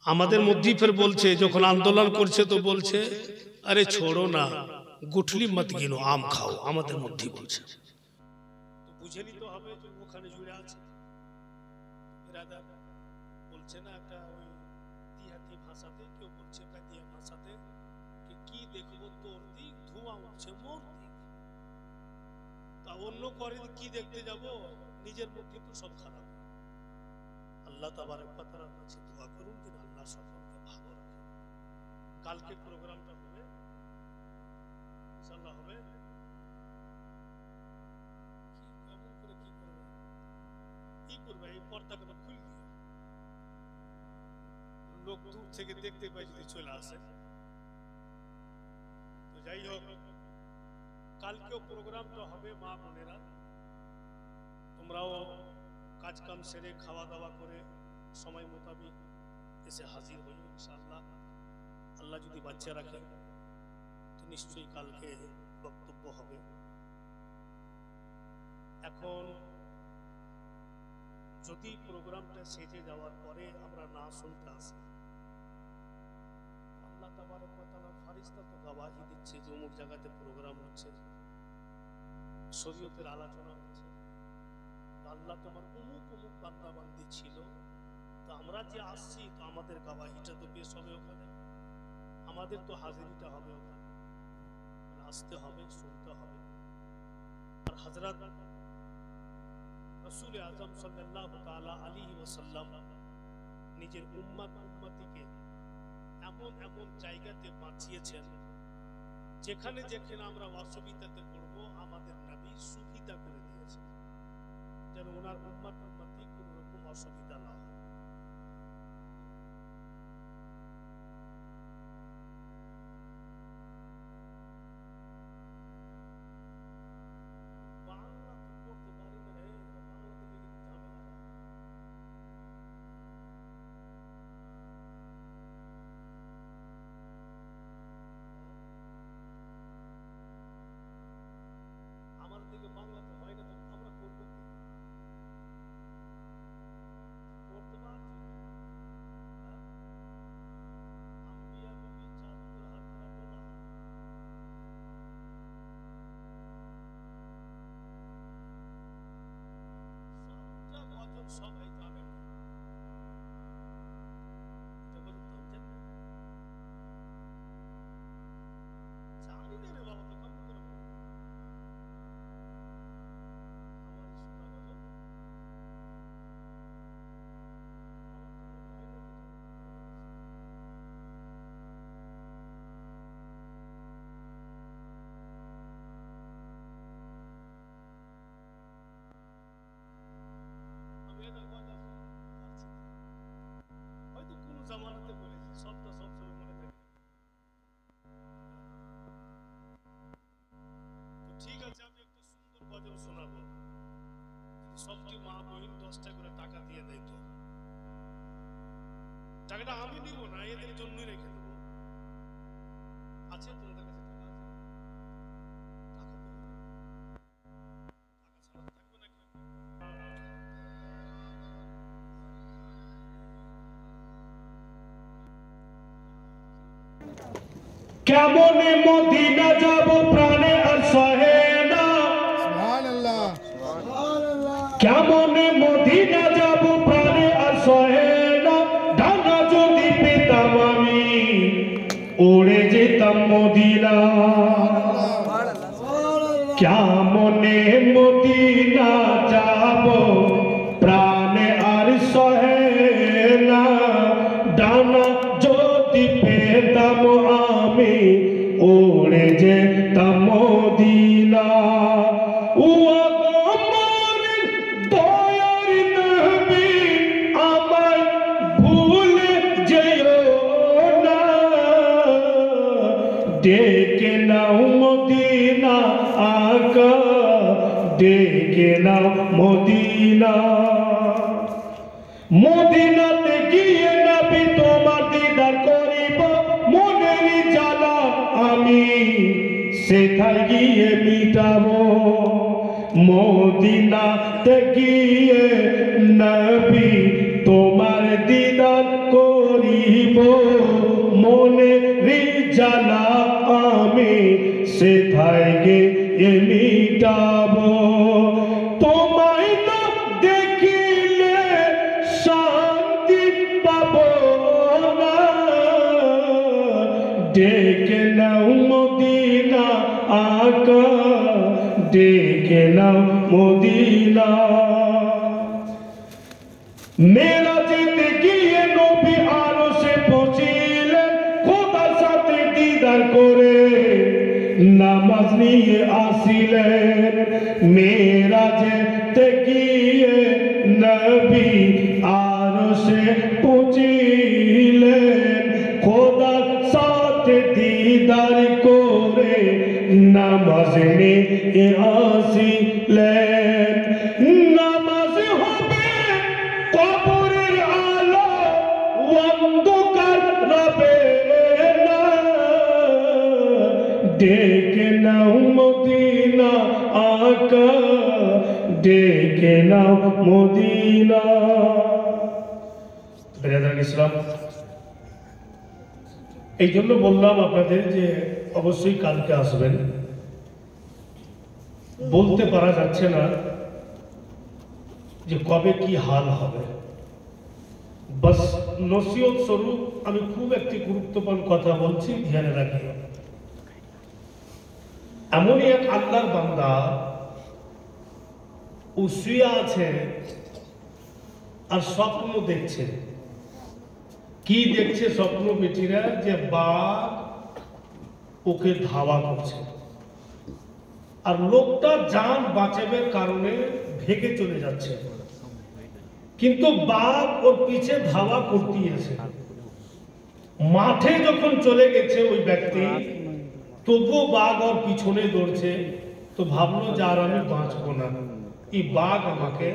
আমাদের মধ্যেই ফের বলছে, যখন আন্দোলন করছে তো বলছে আরে ছোড়ো না, গুঠলি মত গিনো, আম খাও। আমাদের মধ্যেই বলছে, তো বুঝে নিতে হবে যে ওখানে জুড়ে আছে। বলছে না একটা ওই দিহাতি ভাষাতে, কেউ বলছে কাদিয়া ভাষাতে, কি দেখবো তোর দিক, ধোঁয়া উঠছে মোর দিক। তা অন্য করে কি দেখতে যাব, নিজের পক্ষে তো সব খারাপ। আল্লাহ তাবারক ওয়া তাআলার কাছে দোয়া করুন যেন আল্লাহ সকলকে ভালো রাখে। কালকে প্রোগ্রামটা হবে ইনশাআল্লাহ, হবে কেমন করে কি করবে এই পর্দাটা খুলে দিও, লোক দূর থেকে দেখতে পাই যদি চলে আসে। তো যাই হোক, কালকেও প্রোগ্রামটা হবে। মা বোনেরা তোমরাও কাজ কাম সেরে খাওয়া দাওয়া করে সময় মোতাবেক এসে হাজির হই ইনশাআল্লাহ। আল্লাহ যদি বাচ্চা রাখে তো নিশ্চয়ই কালকে বক্তব্য হবে। এখন যদি প্রোগ্রামটা সেজে যাওয়ার পরে আমরা না শুনতে আসি, আল্লাহ তাবারক ওয়া তাআলা ফারিস্তা তো গওয়াহি দিচ্ছে যে অমুক জায়গাতে প্রোগ্রাম হচ্ছে, শরীয়তের আলোচনা হচ্ছে, আল্লাহ তোমার অমুক অমুক বান্দা বান্দি ছিল, তো আমরা যে আসছি তো আমাদের গওয়াহিটা তো পেশ হবে ওখানে, আমাদের তো হাজিরিটা হবে ওখানে, আসতে হবে, শুনতে হবে। আর হযরত রাসূল আযম সাল্লাল্লাহু তাআলা আলাইহি ওয়াসাল্লাম নিজের উম্মতিকে এমন এমন জায়গাতে বাঁচিয়েছেন যেখানে যেখানে আমরা অসুবিধাতে পড়ব আমাদের নবী সুবিধা করে দিয়েছেন, যেন ওনার উম্মতি কোনো রকম অসুবিধা না হয়। বাংলা তো পড়তে পারি না রে, বাংলা থেকে ঝামেলা। আমার দিকে বাংলাতে হয় না, তো আমরা করবো কি? করতে পারছি আম্বিয়া নবী চাঁদপুর হাতরা বলা সবটা গজব সবাই জানেন, এটা বলুন তো জানি না রে বাবা, তো কম করে বলো। আমার শোনা গজব আমি এটা গজব পারছি না। হয়তো কোন জামানাতে বলেছি, সবটা সবসময় মনে থাকে। তো ঠিক আছে, আমি একটা সুন্দর গজল শোনাবো। যদি সবটি মা বহিন 10টা করে টাকা দিয়ে দেয় তো টাকাটা আমি নিব না, এদের জন্যই রেখে দেবো। আছে তোমাদের কাছে টাকা আছে? টাকা দেবো, টাকা ছাড়া থাকবে নাকি? কেমনে মদিনা যাব প্রাণে আর সহে না, সুবহানাল্লাহ কেমনে মদিনা যাব প্রাণে আর সহে না, ডানা যদি পেতাম আমি উড়ে যেতাম মদিনা, কেমনে মদিনা যাব প্রাণে আর সহে না, ডানা যদি পেতাম আমি উড়ে যেতাম মদিনা। ও আমার দয়ার নবী আমায় ভুলে যেও না, ডেকে নাও মদিনা আকা, ডেকে নাও মদিনা। মদিনাতে গিয়ে নবী আমি সেথায় গিয়ে মিটাবো মদিনাতে গিয়ে নবী তোমার দিদার করিব মনে জ্বালা আমি সেথায় গিয়ে মিটাবো তোমায় না দেখিলে শান্তি পাবো না ডেকে নাও মদিনা আকা ডেকে নাও মদিনা মেরাজেতে গিয়ে নবী আরশে পৌঁছিলেন খোদার সাথে দিদার করে নামাজ নিয়ে আসিলেন মেরাজেতে গিয়ে নবী আরশে পৌঁছিলেন খোদার সাথে দিদার করে নামাজ নিয়ে আসিলেন নামাজ হবে কবরের আলো অন্ধকার রবে না ডেকে নাও মদিনা আকা ডেকে নাও মদিনা ব্রাদার ইসলাম এই জন্য বললাম আপনাদের যে অবশ্যই কালকে আসবেন বলতে পারা যাচ্ছে না যে কবে কি হাল হবে বাস নসিহত স্বরূপ আমি খুব একটি গুরুত্বপূর্ণ কথা বলছি ধ্যানে রাখি এমনই এক আল্লাহর বান্দা ও শুয়ে আছে আর স্বপ্ন দেখছে কি দেখছে স্বপ্ন বেটিরা যে বাঘ ওকে ধাওয়া করছে আর লোকটা জান বাঁচাবের কারণে ভেগে চলে যাচ্ছে কিন্তু বাঘ ওর পিছে ধাওয়া করতেই আছে মাঠে যখন চলে গেছে ওই ব্যক্তি তবুও বাঘ ওর পিছনে দৌড়ছে তো ভাবলো যে আর আমি বাঁচবো না এই বাঘ আমাকে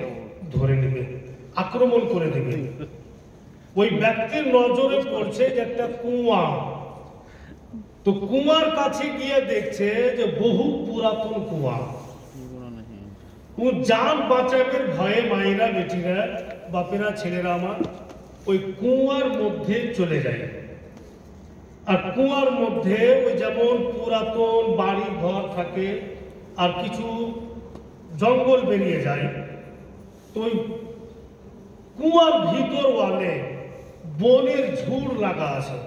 ধরে নেবে আক্রমণ করে দেবে ওই ব্যক্তির নজরে পড়ছে যে একটা কুয়া তো কুয়ার কাছে গিয়ে দেখছে যে বহু পুরাতন কুয়া ও জান বাঁচাবের ভয়ে মায়েরা বেটিরা বাপেরা ছেলেরা আমার ওই কুয়ার মধ্যে চলে যায় আর কুয়ার মধ্যে ওই যেমন পুরাতন বাড়ি ঘর থাকে আর কিছু জঙ্গল বেরিয়ে যায় তো ওই কুয়ার ভিতর ওয়ালে বনের ঝুড় লাগা আছে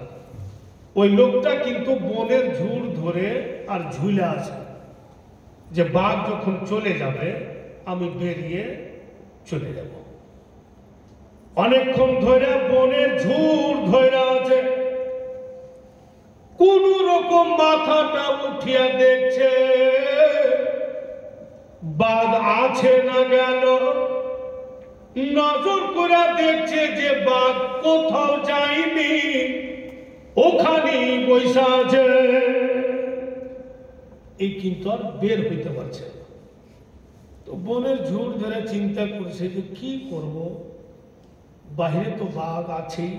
ওই লোকটা কিন্তু বনের ঝুড় ধরে আর ঝুলে আছে যে বাঘ যখন চলে যাবে আমি বেরিয়ে চলে যাব অনেকক্ষণ ধরে বনের ঝুড় ধরে আছে কোন রকম মাথাটা উঠিয়া দেখছে বাঘ আছে না গেল নজর করে দেখছে যে বাঘ কোথাও যায়নি ওখানেই বৈশা আছে এই কিন্তু আর বের হইতে পারছে তো বনের ঝুড় ধরে চিন্তা করছে যে কি করব বাইরে তো বাঘ আছেই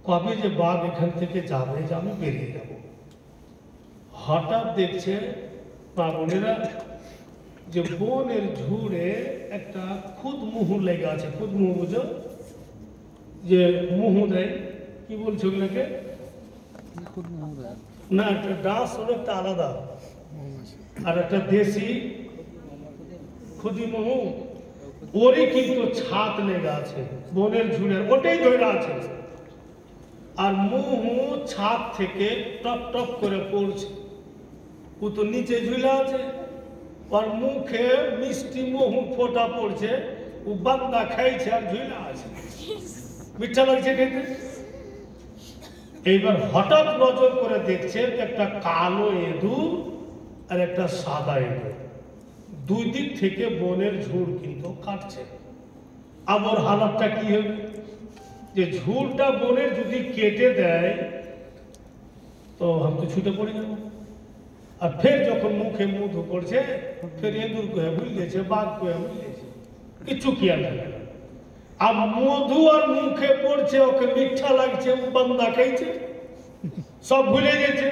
কবে যে বাঘ এখান থেকে যাবে যে আমি বেরিয়ে যাব হঠাৎ দেখছে মা বোনেরা যে বনের ঝুড়ে একটা খুদ মুহু লেগে আছে খুদ মুহু বুঝো যে মুহু দেয় কি বলছে ওগুলোকে না একটা ডাস অনেকটা আলাদা আর একটা দেশি খুদি মুহু ওরই কিন্তু ছাদ লেগে আছে বনের ঝুড়ে ওটাই ধরে আছে আর মুহু ছাদ থেকে টপ টপ করে পড়ছে ও তো নিচে ঝুলে আছে আর মুখে মিষ্টি মুহু ফোটা পড়ছে ও বান্দা খাইছে আর ঝুলে আছে মিঠা লাগছে খেতে এইবার হঠাৎ নজর করে দেখছে একটা কালো ইঁদুর আর একটা সাদা ইঁদুর দুই দিক থেকে বনের ঝুড় কিন্তু কাটছে আবার হালাতটা কি হবে যে ঝুড়টা বনের যদি কেটে দেয় তো আমি তো ছুটে পড়ে যাব আর ফের যখন মুখে মুখ পড়ছে ফের ইঁদুর কয়ে ভুল গেছে বাঘ কয়ে ভুল গেছে কিছু খেয়াল থাকে না আর মধু আর মুখে পড়ছে ওকে মিঠা লাগছে বান্দা খাইছে সব ভুলে গেছে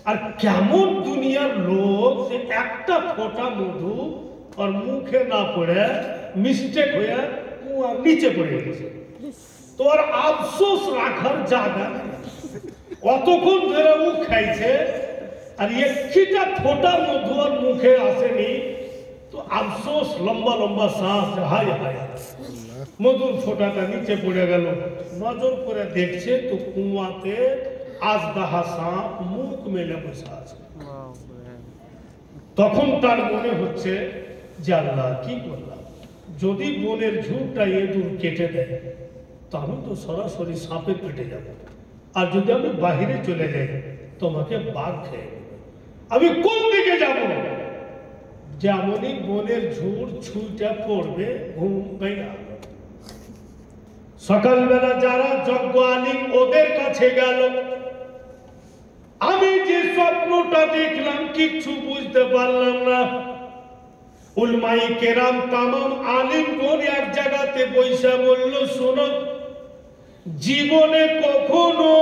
আর কেমন দুনিয়ার লোক যে একটা ফোঁটা মধু আর মুখে না পড়ে মিস্টেক হয়ে কুয়ার নিচে পড়ে গেছে, তোর আফসোস রাখার জায়গা নেই। অতক্ষণ ধরে মুখ খাইছে আর একটা ফোঁটার মধু আর মুখে আসেনি, তো আফসোস, লম্বা লম্বা শ্বাস, হায় হায় মধুর ফোঁটাটা নিচে পড়ে গেল। নজর করে দেখছে তো কুয়াতে আজদাহা সাপ মুখ মেলে বসে আছে। তখন তার মনে হচ্ছে যে আল্লাহ কি করলাম, যদি বনের ঝুঁকটা ইঁদুর কেটে দেয় তো আমি তো সরাসরি সাপে পেটে যাব, আর যদি আমি বাহিরে চলে যাই তোমাকে বাঘ খেয়ে নেবে, আমি কোন দিকে যাব? যেমনই বনের ঝুড় ছুঁইটা পড়বে ঘুম ভেঙে গেল। সকালবেলা যারা যজ্ঞ আলিম ওদের কাছে গেল, আমি যে স্বপ্নটা দেখলাম কিচ্ছু বুঝতে পারলাম না। উলমাই কেরাম তামাম আলিমগণ এক জায়গাতে বৈশা বলল, শোনো, জীবনে কখনো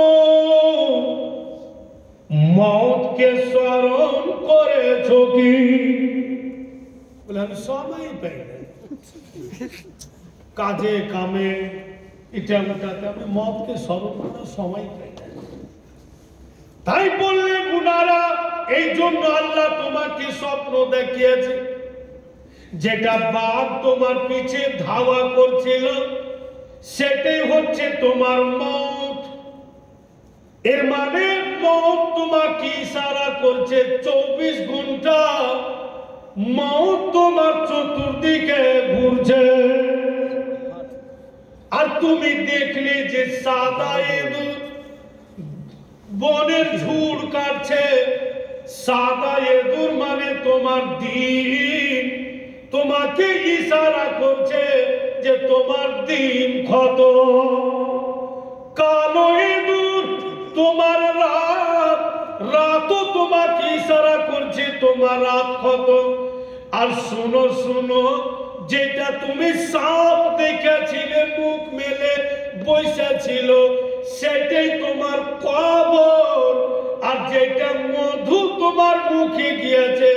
মওতকে স্মরণ করেছো কি? বলে আমি সময় পাই না, কাজে কামে এটা ওটাতে আমি মওতকে স্মরণ করার সময় পাই না। তাই বললে গুনারা, এই জন্য আল্লাহ তোমাকে স্বপ্ন দেখিয়েছে, যেটা বাঘ তোমার পিছে ধাওয়া করছিল সেটাই হচ্ছে তোমার মওত। এর মানে মওত তোমাকে ইশারা করছে 24 ঘন্টা মওত তোমার চতুর্দিকে ঘুরছে। আর তুমি দেখলে যে সাদা ইঁদুর বনের ঝুড় কাটছে, সাদা ইঁদুর মানে তোমার দিন, তোমাকে ইশারা করছে যে তোমার দিন ক্ষত। কালো ইঁদুর তোমার রাত, রাতও তোমাকে ইশারা করছে তোমার রাত ক্ষত। আর শুনো শুনো, যেটা তুমি সাপ দেখেছিলে মুখ মেলে বসে ছিল সেটাই তোমার কবর, আর যেটা মধু তোমার মুখে গিয়েছে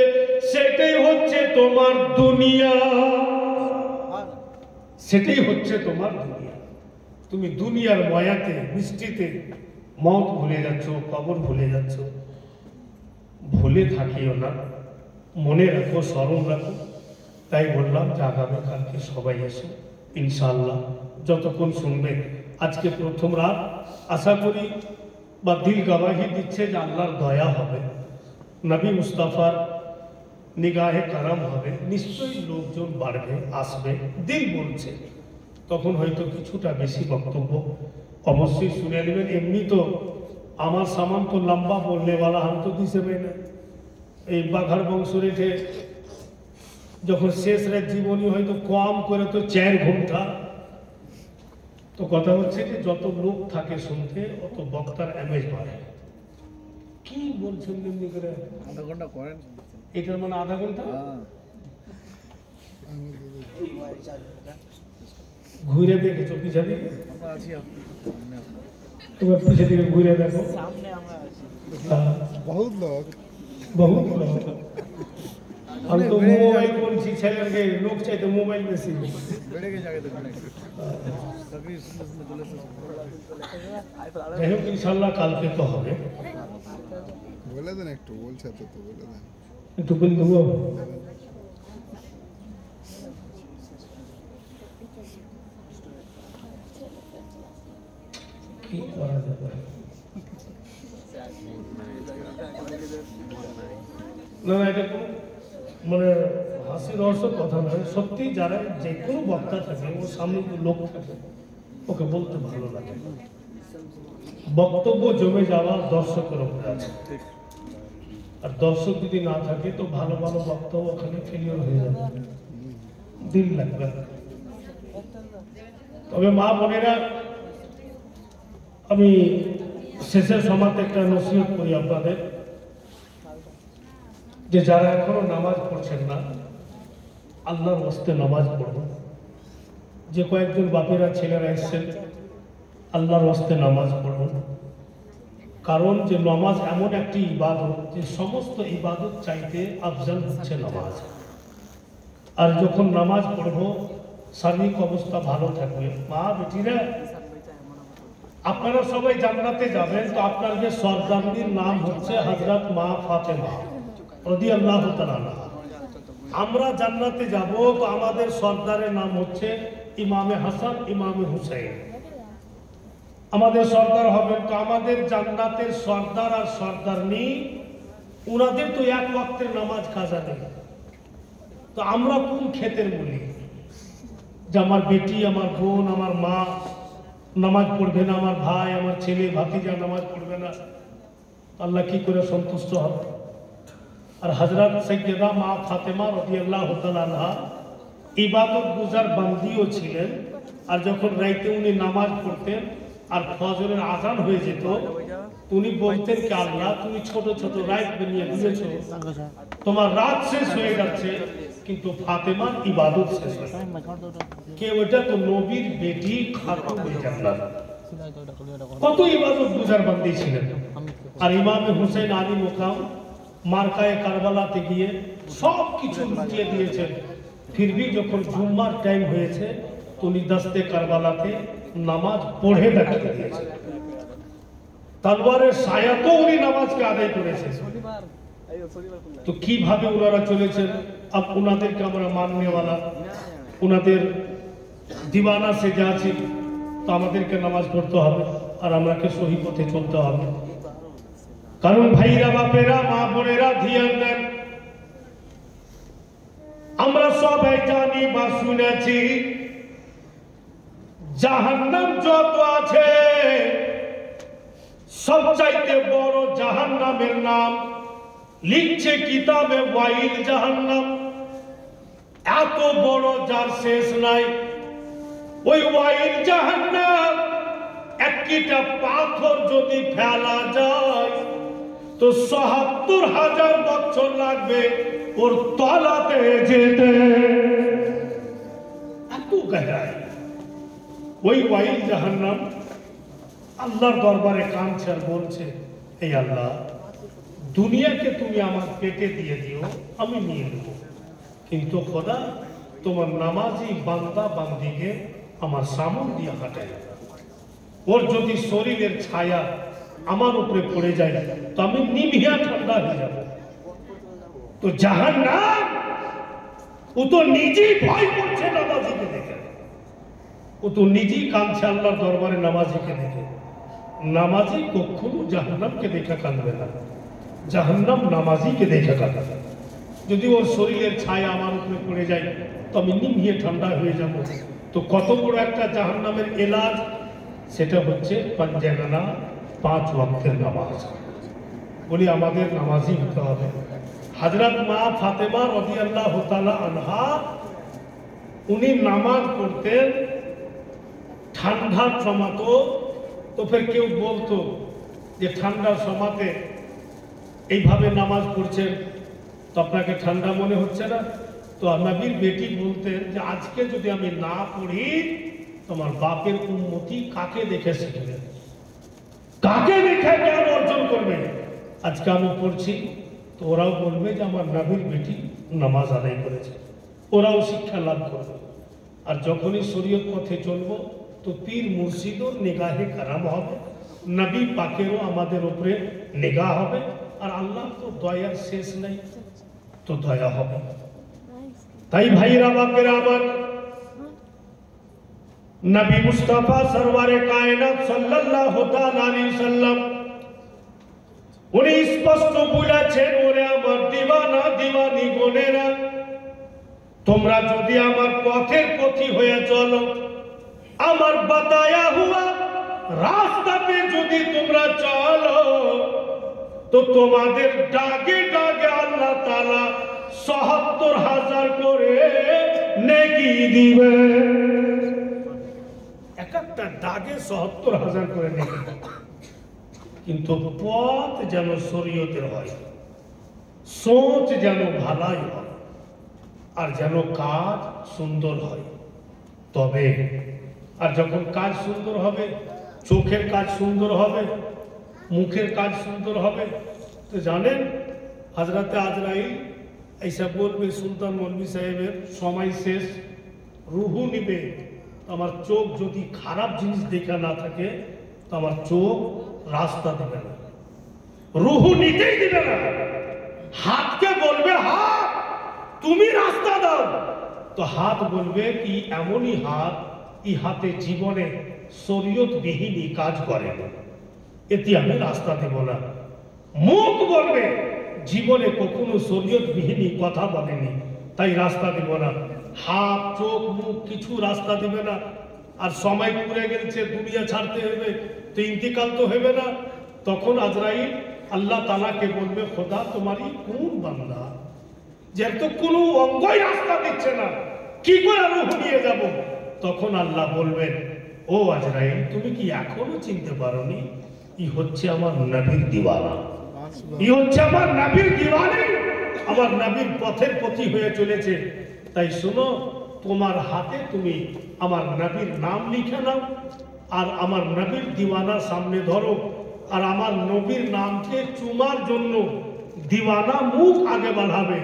সেটাই হচ্ছে তোমার দুনিয়া, সেটাই হচ্ছে তোমার দুনিয়া। তুমি দুনিয়ার মায়াতে মিষ্টিতে মওত ভুলে যাচ্ছ, কবর ভুলে যাচ্ছ। ভুলে থাকিও না, মনে রাখো, স্মরণ রাখো। তাই বললাম যে আগামীকালকে সবাই এসো ইনশাআল্লাহ, যতক্ষণ শুনবে। আজকে প্রথম রাত, আশা করি বা দিল গবাহি দিচ্ছে যে আল্লাহর দয়া হবে, নবী মুস্তাফার নিগাহে কারাম হবে, নিশ্চয়ই লোকজন বাড়বে, আসবে, দিল বলছে। তখন হয়তো কিছুটা বেশি বক্তব্য অবশ্যই শুনে নেবেন। এমনি তো আমার সামান তো লম্বা বলনেওয়ালা হাম তো দিছে না। এই বাঘার বংশ রেখে যখন শেষ রাত জীবনী হয়তো কম করে তো 4 ঘন্টা। তো কথা হচ্ছে যে যত লোক থাকে শুনতে অত বক্তার এমএজ বাড়ে। কি বলছেন এমনি করে আধা ঘন্টা করেন, এটার মানে আধা ঘন্টা ঘুরে দেখেছো পিছা দিকে? তোমার পিছা দিকে ঘুরে দেখো, বহুত লোক, বহুত লোক। আমি তো মোবাইল বলছি, ছেলেকে লোক চাইতে মোবাইল বেশি বেড়ে গেছে আগে তো। যাই হোক ইনশাল্লাহ কালকে তো হবে। বলে দেন একটু, বলছে তো বলে দেন একটু বলে দেবো। কি করা যাবে? না না, এটা কোনো মানে হাসি রহস্য কথা নয়। সত্যি যারা যে কোনো বক্তা থাকে ওর সামনে যে লোক থাকে ওকে বলতে ভালো লাগে। বক্তব্য জমে যাওয়া দর্শকের উপরে আছে, আর দর্শক যদি না থাকে তো ভালো ভালো বক্তব্য ওখানে ফেলিওর হয়ে যাবে, দিল লাগবে। তবে মা বোনেরা, আমি শেষের সময় একটা নসিহত করি আপনাদের, যে যারা এখনো নামাজ পড়ছেন না আল্লাহর ওয়াস্তে নামাজ পড়ুন। যে কয়েকজন বাপেরা ছেলেরা এসছেন আল্লাহর ওয়াস্তে নামাজ পড়ুন। কারণ যে নামাজ এমন একটি ইবাদত যে সমস্ত ইবাদত চাইতে আফজাল হচ্ছে নামাজ। আর যখন নামাজ পড়বো শারীরিক অবস্থা ভালো থাকবে। মা বেটিরা, আপনারা সবাই জান্নাতে যাবেন, তো আপনাদের সরদারনির নাম হচ্ছে হযরত মা ফাতেমা রাদিয়াল্লাহু তাআলা আনহা। আমরা জান্নাতে যাব, তো আমাদের সরদারের নাম হচ্ছে ইমামে হাসান ইমামে হুসাইন। আমাদের সরদার হবেন, তো আমাদের জান্নাতের সরদার আর সরদারনি উনাদের তো এক ওয়াক্তের নামাজ কাজা নেই। তো আমরা কোন ক্ষেতের বলি যে আমার বেটি, আমার বোন, আমার মা নামাজ পড়বে না, আমার ভাই, আমার ছেলে ভাতিজা নামাজ পড়বে না, আল্লাহ কি করে সন্তুষ্ট হবে? আর হযরত সাইয়্যিদা মা ফাতেমা রাদিয়াল্লাহু তাআলা আনহা ইবাদত গুজার বান্দিও ছিলেন। আর যখন রাইতে উনি নামাজ পড়তেন আর ফজরের আজান হয়ে যেত, উনি বলতেন কি আল্লাহ, তুমি ছোট ছোট রাত বানিয়ে দিয়েছো, তোমার রাত শেষ হয়ে যাচ্ছে কিন্তু ফাতেমার ইবাদত শেষ হচ্ছে। কে ওটা? তো নবীর বেটি খাতুন জান্নাত। কত ইবাদত গুজার বান্দি ছিলেন। আর ইমামে হুসাইন আলী মুকাম মার্কায়ে কারবালাতে গিয়ে সব কিছু লুটিয়ে দিয়েছেন, ফিরবি যখন জুম্মার টাইম হয়েছে উনি দস্তে কারবালাতে নামাজ পড়ে দেখাতে দিয়েছেন। তলোয়ারের সায়াতো উনি নামাজকে আদায় করেছেন। তো কিভাবে ওনারা চলেছেন, আব ওনাদেরকে আমরা মাননেওয়ালা, ওনাদের দিওয়ানা সেজে আছি, তো আমাদেরকে নামাজ পড়তে হবে আর আমরাকে সহি পথে চলতে হবে। কারণ ভাইরা, বাপেরা, মা বোনেরা ধ্যান দেন, আমরা সবাই জানি বা শুনেছি জাহান্নাম যত আছে সবচাইতে বড় জাহান্নামের নাম লিখছে কিতাবে ওয়াইল জাহান্নাম। এত বড় যার শেষ নাই। ওই ওয়াইল জাহান্নাম একটা পাথর যদি ফেলা যায় তো ৭৭,০০০ বছর লাগবে ওর তলাতে যেতে। এত গহরাই ওই ওয়াইল জাহান্নাম। আল্লাহর দরবারে কাঁদছে আর বলছে, এই আল্লাহ, দুনিয়াকে তুমি আমার পেটে দিয়ে দিও, আমি নিয়ে নেব, কিন্তু খোদা তোমার নামাজি বান্দা বান্দিকে আমার সামন দিয়ে হাঁটাই। ওর যদি শরীরের ছায়া আমার উপরে পড়ে যায় তো আমি নিভিয়া ঠান্ডা হয়ে যাব। তো জাহান্নাম ও তো নিজেই ভয় করছে নামাজিকে দেখে, ও তো নিজেই কাঁদছে আল্লাহর দরবারে নামাজিকে দেখে। নামাজি কখনো জাহান্নামকে দেখে কাঁদবে না, জাহান্নাম নামাজিকে দেখে কাঁদবে। যদি ওর শরীরের ছায়া আমার উপরে পড়ে যায় তো আমি নিভিয়ে ঠান্ডা হয়ে যাব। তো কত বড় একটা জাহান্নামের এলাজ, সেটা হচ্ছে পাঞ্জাগানা 5 ওয়াক্তের নামাজ। বলি আমাদের নামাজি হতে হবে। হযরত মা ফাতেমা রাদিয়াল্লাহু তাআলা আনহা উনি নামাজ পড়তেন ঠান্ডার সময়তো। তো ফের কেউ বলতো যে ঠান্ডার সময়তে এইভাবে নামাজ পড়ছেন তো আপনাকে ঠান্ডা মনে হচ্ছে না? তো নবীর বেটি বলতেন যে আজকে যদি আমি না পড়ি তোমার বাপের উম্মতি কাকে দেখে শিখবে, কাকে দেখে জ্ঞান অর্জন করবে। আজকে আমি পড়ছি তো ওরাও বলবে যে আমার নবীর বেটি নামাজ আদায় করেছে, ওরাও শিক্ষা লাভ করবে। আর যখনই শরীয়ত পথে চলবো তো পীর মুর্শিদর নিগাহে কারাম হবে, নবী পাকেরও আমাদের উপরে নিগাহ হবে। আর আল্লাহ তো দয়ার শেষ নেই, তো দয়া হবে। তাই ভাইরা, বাপেরা আমার, নবী মুস্তাফা সরওয়ারে কায়নাত সাল্লাল্লাহু তাআলা আলাইহি সাল্লাম উনি স্পষ্ট বলেছেন, ওরে আমার দিওয়ানা দিওয়ানি বোনেরা, তোমরা যদি আমার পথের পথী হয়ে চলো, আমার বাতায়া হুয়া রাস্তাতে যদি তোমরা চলো, তো তোমাদের ডাকে ডাকে আল্লাহ তাআলা ৭৭,০০০ করে নেকি দিবে। এক একটা ডাকে ৭৭,০০০ করে নেকি। কিন্তু পথ যেন শরীয়তের হয়, সোচ যেন ভালাই হয়, আর যেন কাজ সুন্দর হয়। তবে আর যখন কাজ সুন্দর হবে, চোখের কাজ সুন্দর হবে, মুখের কাজ সুন্দর হবে। তো জানেন হযরতে আজরাইল ऐसा বলবে সুলতান মৌলভী সাহেবের সময় শেষ, রুহু নিবে। আমার চোখ যদি খারাপ জিনিস দেখা না থাকে তো আমার চোখ রাস্তা দেবে না, রুহু নিতেই দিবে না। হাতকে বলবে হাত তুমি রাস্তা দাও, তো হাত বলবে কি এমনই হাত, এই হাতে জীবনে শরীয়ত বিহীন কাজ করে না, এতে আমি রাস্তা দেব না। মুখ বলবে জীবনে কখনো শরীয়ত বিহীন কথা বলেনি, তাই রাস্তা দেব না। হাত চোখ মুখ কিছু রাস্তা দেবে না। আর সময় পুরে গেছে, দুনিয়া ছাড়তে হবে, তো ইন্তিকাল তো হবে না। তখন আজরাইল আল্লাহ তাআলাকে বলবে খোদা তোমারই কোন বান্দা যে তো কোনো অঙ্গই রাস্তা দিচ্ছে না, কি করে রূহ নিয়ে যাব? তখন আল্লাহ বলবেন ও আজরাইল তুমি কি এখনো চিনতে পারোনি? ই হচ্ছে আমার নবীর দিওয়ানা, ই হচ্ছে আমার নবীর দিওয়ানি, আমার নবীর পথের পথি হয়ে চলেছে। তাই শোনো, তোমার হাতে তুমি আমার নবীর নাম লিখে নাও, আর আমার নবীর দিওয়ানা সামনে ধরো, আর আমার নবীর নামকে চুমার জন্য দিওয়ানা মুখ আগে বাড়াবে,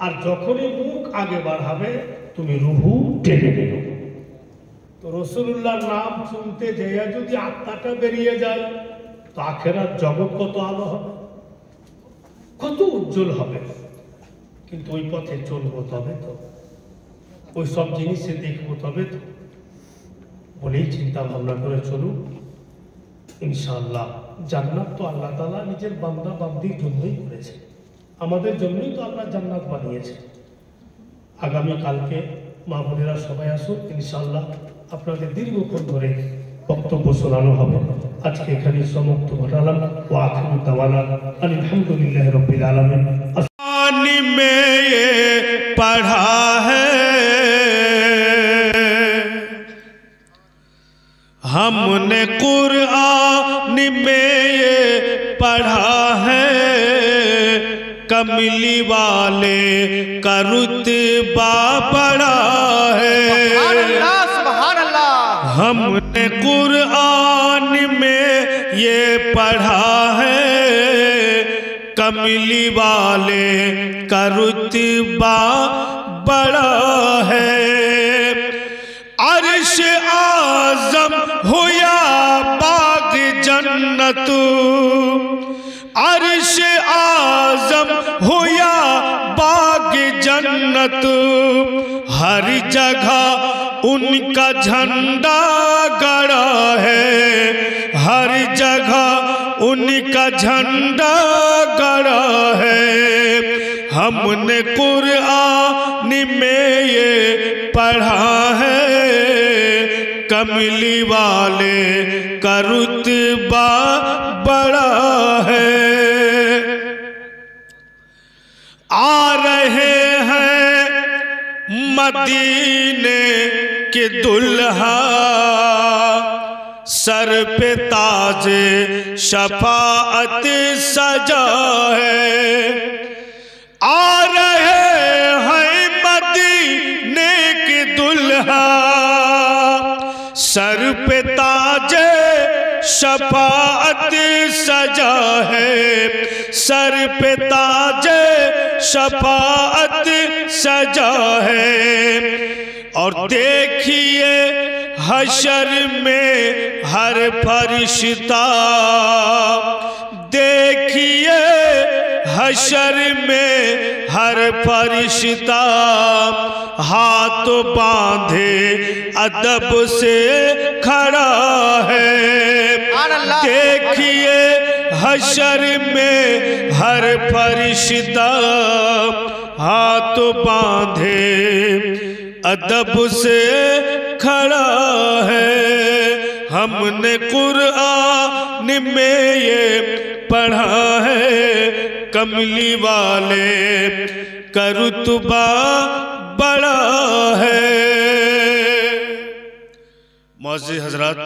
আর যখনই মুখ আগে বাড়াবে তুমি রুহু টেনে নেবে। তো রাসূলুল্লাহর নাম শুনতে যেয়ে যদি আত্মাটা বেরিয়ে যায় তো আখেরাত জগৎ কত আলো হবে, কত উজ্জ্বল হবে। কিন্তু ওই পথে চলবো তবে তো, ওই সব জিনিসে দেখবো তবে তো। বলেই চিন্তা ভাবনা করে চলুন, ইনশাআল্লাহ জান্নাত তো আল্লাহ তাআলা নিজের বান্দা বান্দির জন্যই করেছে, আমাদের জন্যই তো আল্লাহ জান্নাত বানিয়েছে। আগামী কালকে মা বোনেরা সবাই আসুন, ইনশাআল্লাহ আপনাদের দীর্ঘক্ষণ ধরে বক্তব্য শোনানো হবে। আজকে এখানে সমাপ্ত ঘটালাম। ওয়া আখিরু দাওয়ানা আলহামদুলিল্লাহি রাব্বিল আলামিন। में ये पढ़ा है हमने कुरान में ये पढ़ा है कमली वाले का रुतबा बड़ा है। सुभान अल्लाह। हमने कुरान में ये पढ़ा है कमली वाले का रुतबा बड़ा है। अर्श आज़म हो या बाग जन्नत, अर्श आज़म हो या बाग जन्नत, हर जगह उनका झंडा गड़ा है, हर जगह उनका झंडा गड़ा है। हमने कुरान में ये पढ़ा है कमली वाले का रुतबा बड़ा है। आ रहे हैं मदीने के दुल्हा, सर पे ताजे शफाअत सजा है। आ रहे हैं मदीने के दुल्हा, सर पे ताजे शफाअत सजा है, सर पे ताजे शफाअत सजा है। और देखिए हशर में हर फरिश्ता, देखिए हशर में हर फरिश्ता हाथ बांधे अदब से खड़ा है। देखिए हशर में हर फरिश्ता हाथ बांधे अदब से खड़ा है। हमने कुरान में ये पढ़ा है कमली वाले का रुतबा बड़ा है। मौज़िज़ हज़रात,